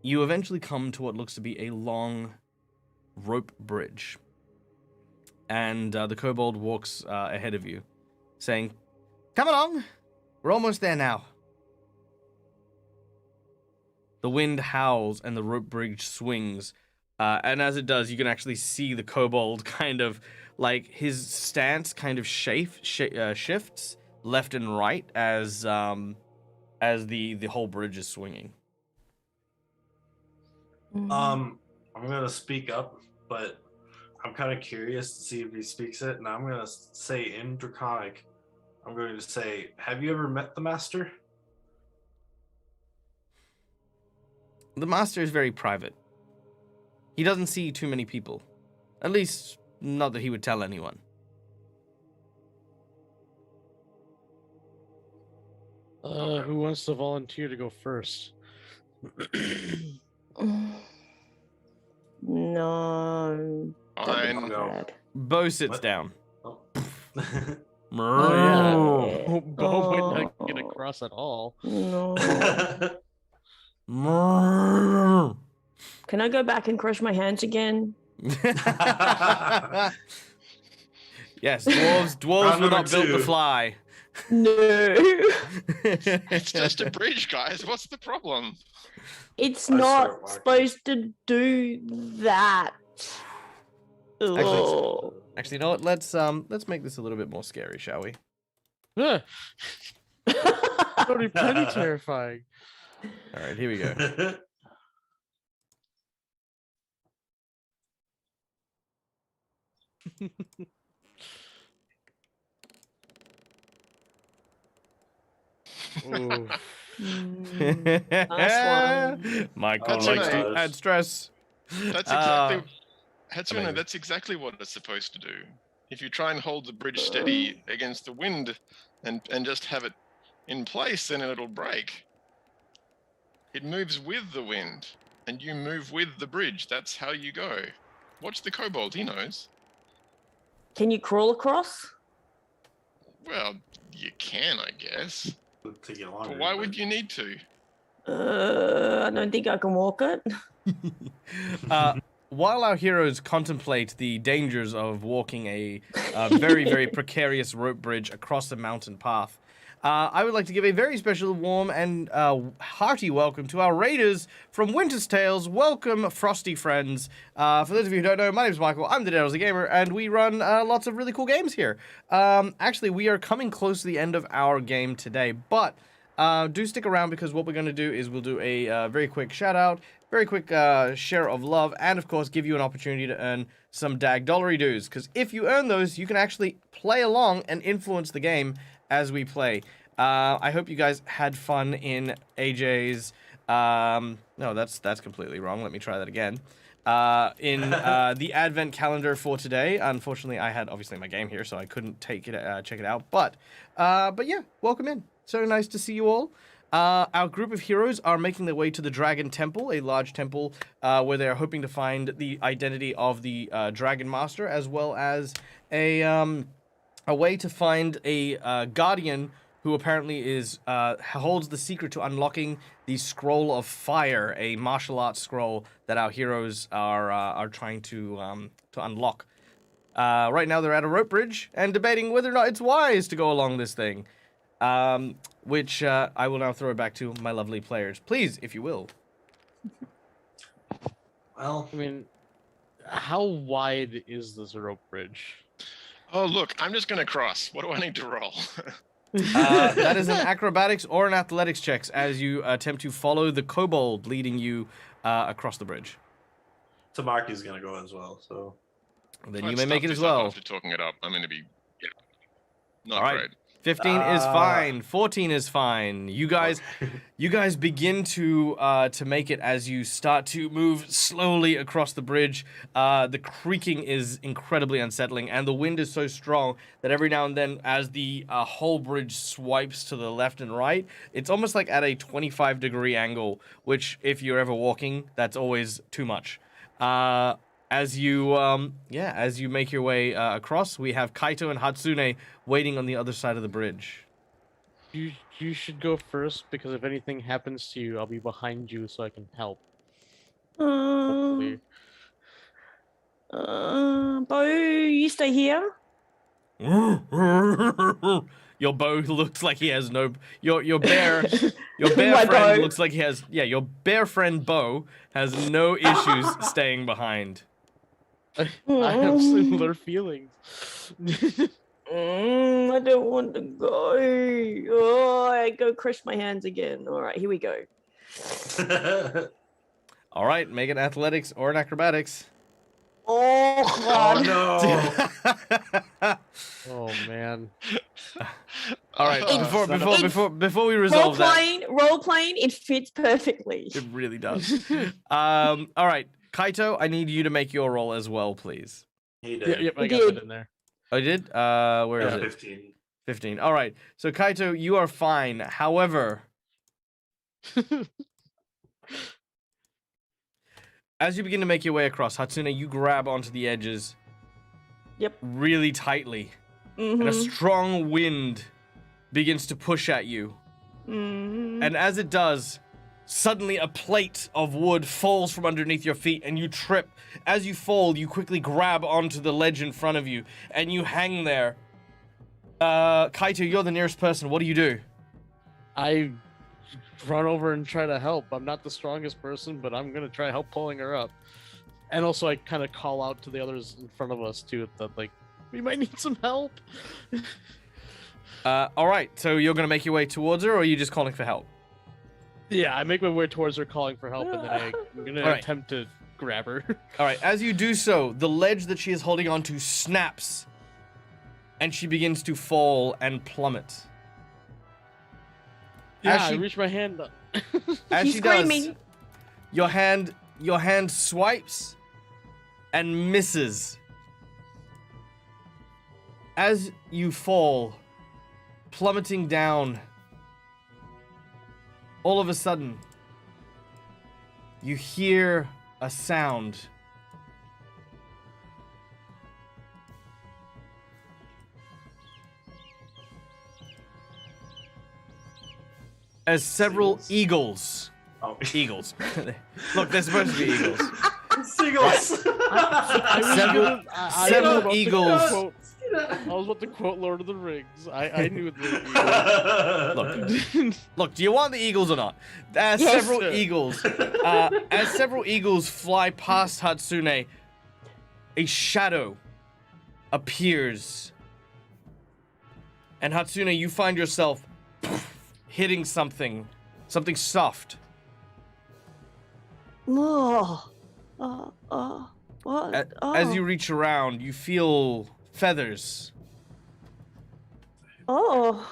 You eventually come to what looks to be a long rope bridge. And the kobold walks ahead of you, saying, "Come along, we're almost there now." The wind howls and the rope bridge swings. And as it does, you can actually see the kobold kind of, like, his stance kind of shifts left and right as the whole bridge is swinging. I'm gonna speak up, but I'm kind of curious to see if he speaks it, and I'm gonna say in Draconic, I'm going to say, "Have you ever met the Master?" The master is very private. He doesn't see too many people. At least, not that he would tell anyone. Who wants to volunteer to go first? No. Fine. No. Bad. Bo sits What? down. Oh. Oh yeah. Oh. Bo might not get across at all. No. Mrrr. Can I go back and crush my hands again? Yes, dwarves Round were number not built to 2. fly. No. It's just a bridge, guys. What's the problem? It's I start not walking. supposed to do that. Ugh. Actually, you know what? Let's make this a little bit more scary, shall we? Ah, already pretty terrifying. All right, here we go. Ooh. Nice one. Michael That's likes okay. to add stress. That's Uh, exactly Hatsune, amazing. that's exactly what it's supposed to do. If you try and hold the bridge steady against the wind and just have it in place, then it'll break. It moves with the wind, and you move with the bridge. That's how you go. Watch the kobold, he knows. Can you crawl across? Well, you can, I guess. Take it longer, But why but- would you need to? I don't think I can walk it. While our heroes contemplate the dangers of walking a very, very precarious rope bridge across a mountain path, I would like to give a very special, warm, and hearty welcome to our raiders from Winter's Tales. Welcome, frosty friends. For those of you who don't know, my name is Michael. I'm the Dead the Gamer, and we run lots of really cool games here. Actually, we are coming close to the end of our game today, but do stick around, because what we're going to do is we'll do a very quick shout-out, very quick share of love, and of course give you an opportunity to earn some dollary dues, because if you earn those, you can actually play along and influence the game as we play. I hope you guys had fun in AJ's... no, that's completely wrong. Let me try that again. In the advent calendar for today. Unfortunately, I had obviously my game here, so I couldn't check it out. But yeah, welcome in. So nice to see you all. Our group of heroes are making their way to the Dragon Temple, a large temple where they are hoping to find the identity of the Dragon Master, as well as a way to find a guardian who apparently holds the secret to unlocking the Scroll of Fire, a martial arts scroll that our heroes are trying to unlock. Right now they're at a rope bridge and debating whether or not it's wise to go along this thing. Which I will now throw it back to my lovely players. Please, if you will. Well, I mean, how wide is this rope bridge? Oh, look, I'm just going to cross. What do I need to roll? That is an acrobatics or an athletics checks as you attempt to follow the kobold leading you across the bridge. Tamaki's gonna go as well, so. Then I'd you may stop make it this as up well. After talking it up, I'm going to be not All right. great. 15 is fine. 14 is fine. You guys begin to make it as you start to move slowly across the bridge. The creaking is incredibly unsettling, and the wind is so strong that every now and then, as the whole bridge swipes to the left and right, it's almost like at a 25-degree angle. Which, if you're ever walking, that's always too much. As you make your way across, we have Kaito and Hatsune waiting on the other side of the bridge. You should go first, because if anything happens to you, I'll be behind you so I can help. Hopefully. Bo, you stay here. Your bow looks like he has no. Your bear My friend bow. looks like he has. Yeah, your bear friend Bo has no issues staying behind. I have similar feelings. I don't want to go. Oh, I go crush my hands again. All right, here we go. All right, make an athletics or an acrobatics. Oh, God. no. Oh man. All right, It's- before we resolve that, Role playing, it fits perfectly. it really does. All right, Kaito, I need you to make your roll as well, please. He Yeah, did. yep, I You got did. it in there. Oh, you did? Where is Yeah, it? 15. 15. All right. So Kaito, you are fine. However, as you begin to make your way across, Hatsune, you grab onto the edges. Yep. Really tightly, and a Mhm. strong wind begins to push at you. Mhm. And as it does, suddenly a plate of wood falls from underneath your feet and you trip. As you fall, you quickly grab onto the ledge in front of you and you hang there. Kaito, you're the nearest person. What do you do? I run over and try to help. I'm not the strongest person, but I'm gonna try help pulling her up. And also, I kind of call out to the others in front of us too that like we might need some help. All right. So you're gonna make your way towards her, or are you just calling for help? Yeah, I make my way towards her, calling for help, and then I'm gonna Alright. attempt to grab her. All right. As you do so, the ledge that she is holding onto snaps, and she begins to fall and plummet. Yeah, As I she- reach my hand up. As She's she does, screaming. your hand swipes and misses. As you fall, plummeting down, all of a sudden, you hear a sound. As several eagles. Oh. Eagles. Look, they're supposed to be eagles. Seagulls. I was Several- gonna- I several was about to eagles. quote- I was about to quote Lord of the Rings. I knew the Look, look, do you want the eagles or not? As Yes. several eagles, as several eagles fly past Hatsune, a shadow appears, and Hatsune, you find yourself hitting something soft. Oh. What? As you reach around, you feel feathers. Oh.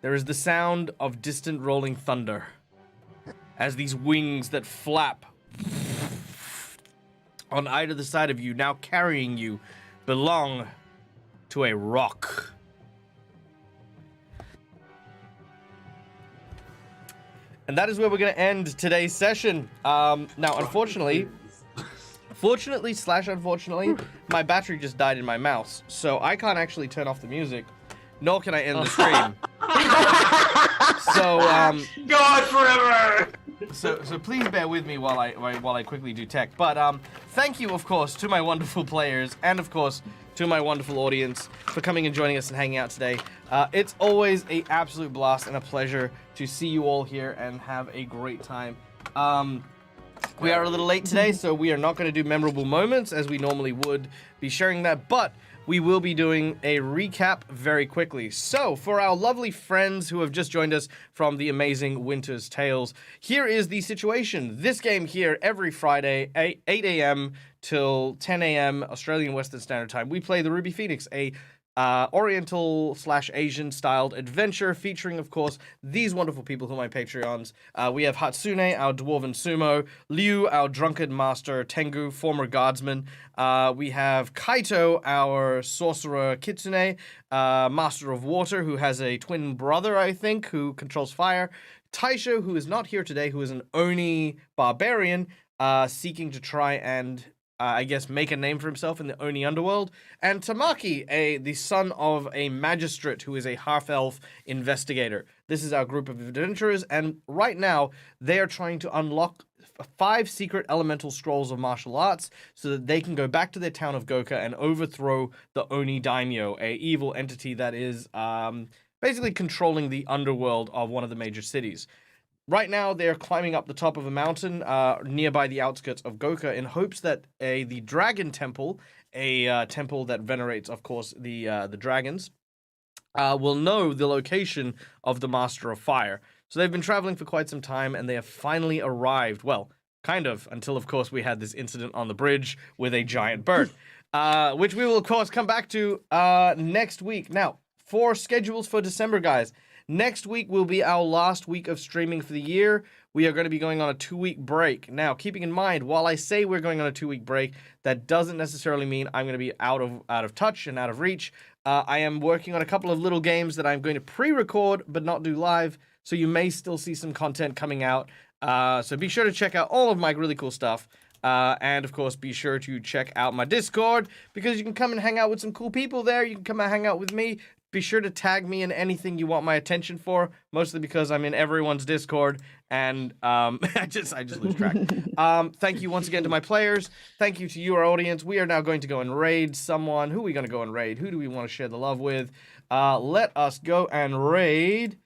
There is the sound of distant rolling thunder as these wings that flap on either side of you, now carrying you, belong to a rock. And that is where we're going to end today's session. Now, unfortunately, unfortunately, my battery just died in my mouse, so I can't actually turn off the music, nor can I end the stream. So, Go on forever. So please bear with me while I quickly do tech. But thank you, of course, to my wonderful players and of course to my wonderful audience for coming and joining us and hanging out today. It's always an absolute blast and a pleasure to see you all here and have a great time. We are a little late today, so we are not going to do memorable moments as we normally would be sharing that, but we will be doing a recap very quickly. So, for our lovely friends who have just joined us from the amazing Winter's Tales, here is the situation. This game here, every Friday, 8 a.m. till 10 a.m. Australian Western Standard Time, we play the Ruby Phoenix, a Oriental/Asian styled adventure featuring, of course, these wonderful people who are my Patreons. We have Hatsune, our dwarven sumo, Liu, our drunken master, Tengu, former guardsman. We have Kaito, our sorcerer Kitsune, master of water, who has a twin brother, I think, who controls fire. Taisho, who is not here today, who is an Oni barbarian, seeking to try and I guess, make a name for himself in the Oni underworld. And Tamaki, the son of a magistrate who is a half-elf investigator. This is our group of adventurers, and right now, they are trying to unlock 5 secret elemental scrolls of martial arts so that they can go back to their town of Goka and overthrow the Oni Daimyo, a evil entity that is basically controlling the underworld of one of the major cities. Right now, they're climbing up the top of a mountain nearby the outskirts of Goka in hopes that the Dragon Temple, a temple that venerates, of course, the dragons, will know the location of the Master of Fire. So they've been traveling for quite some time, and they have finally arrived. Well, kind of, until, of course, we had this incident on the bridge with a giant bird, which we will, of course, come back to next week. Now, for schedules for December, guys. Next week will be our last week of streaming for the year. We are going to be going on a 2-week break. Now, keeping in mind, while I say we're going on a 2-week break, that doesn't necessarily mean I'm going to be out of touch and out of reach. I am working on a couple of little games that I'm going to pre-record but not do live, so you may still see some content coming out. So be sure to check out all of my really cool stuff. And, of course, be sure to check out my Discord, because you can come and hang out with some cool people there. You can come and hang out with me. Be sure to tag me in anything you want my attention for, mostly because I'm in everyone's Discord, and I just lose track. Thank you once again to my players. Thank you to you, our audience. We are now going to go and raid someone. Who are we going to go and raid? Who do we want to share the love with? Let us go and raid...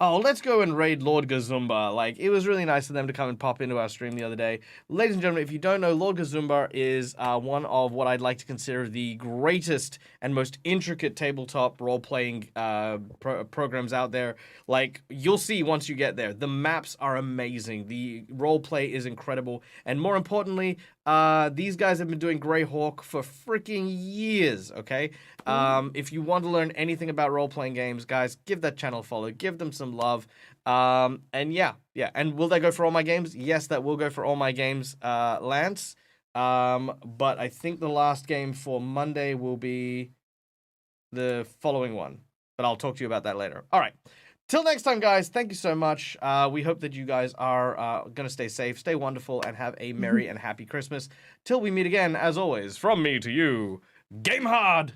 Oh, let's go and raid Lord Gazumba. Like, it was really nice of them to come and pop into our stream the other day. Ladies and gentlemen, if you don't know, Lord Gazumba is one of what I'd like to consider the greatest and most intricate tabletop role-playing programs out there. Like, you'll see once you get there. The maps are amazing. The role-play is incredible. And more importantly, these guys have been doing Greyhawk for freaking years, okay? If you want to learn anything about role-playing games, guys, give that channel a follow. Give them some love. And yeah. And will that go for all my games? Yes, that will go for all my games, Lance. But I think the last game for Monday will be the following one. But I'll talk to you about that later. All right. Till next time, guys, thank you so much. We hope that you guys are going to stay safe, stay wonderful, and have a merry and happy Christmas. Till we meet again, as always, from me to you, game hard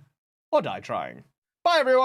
or die trying. Bye, everyone!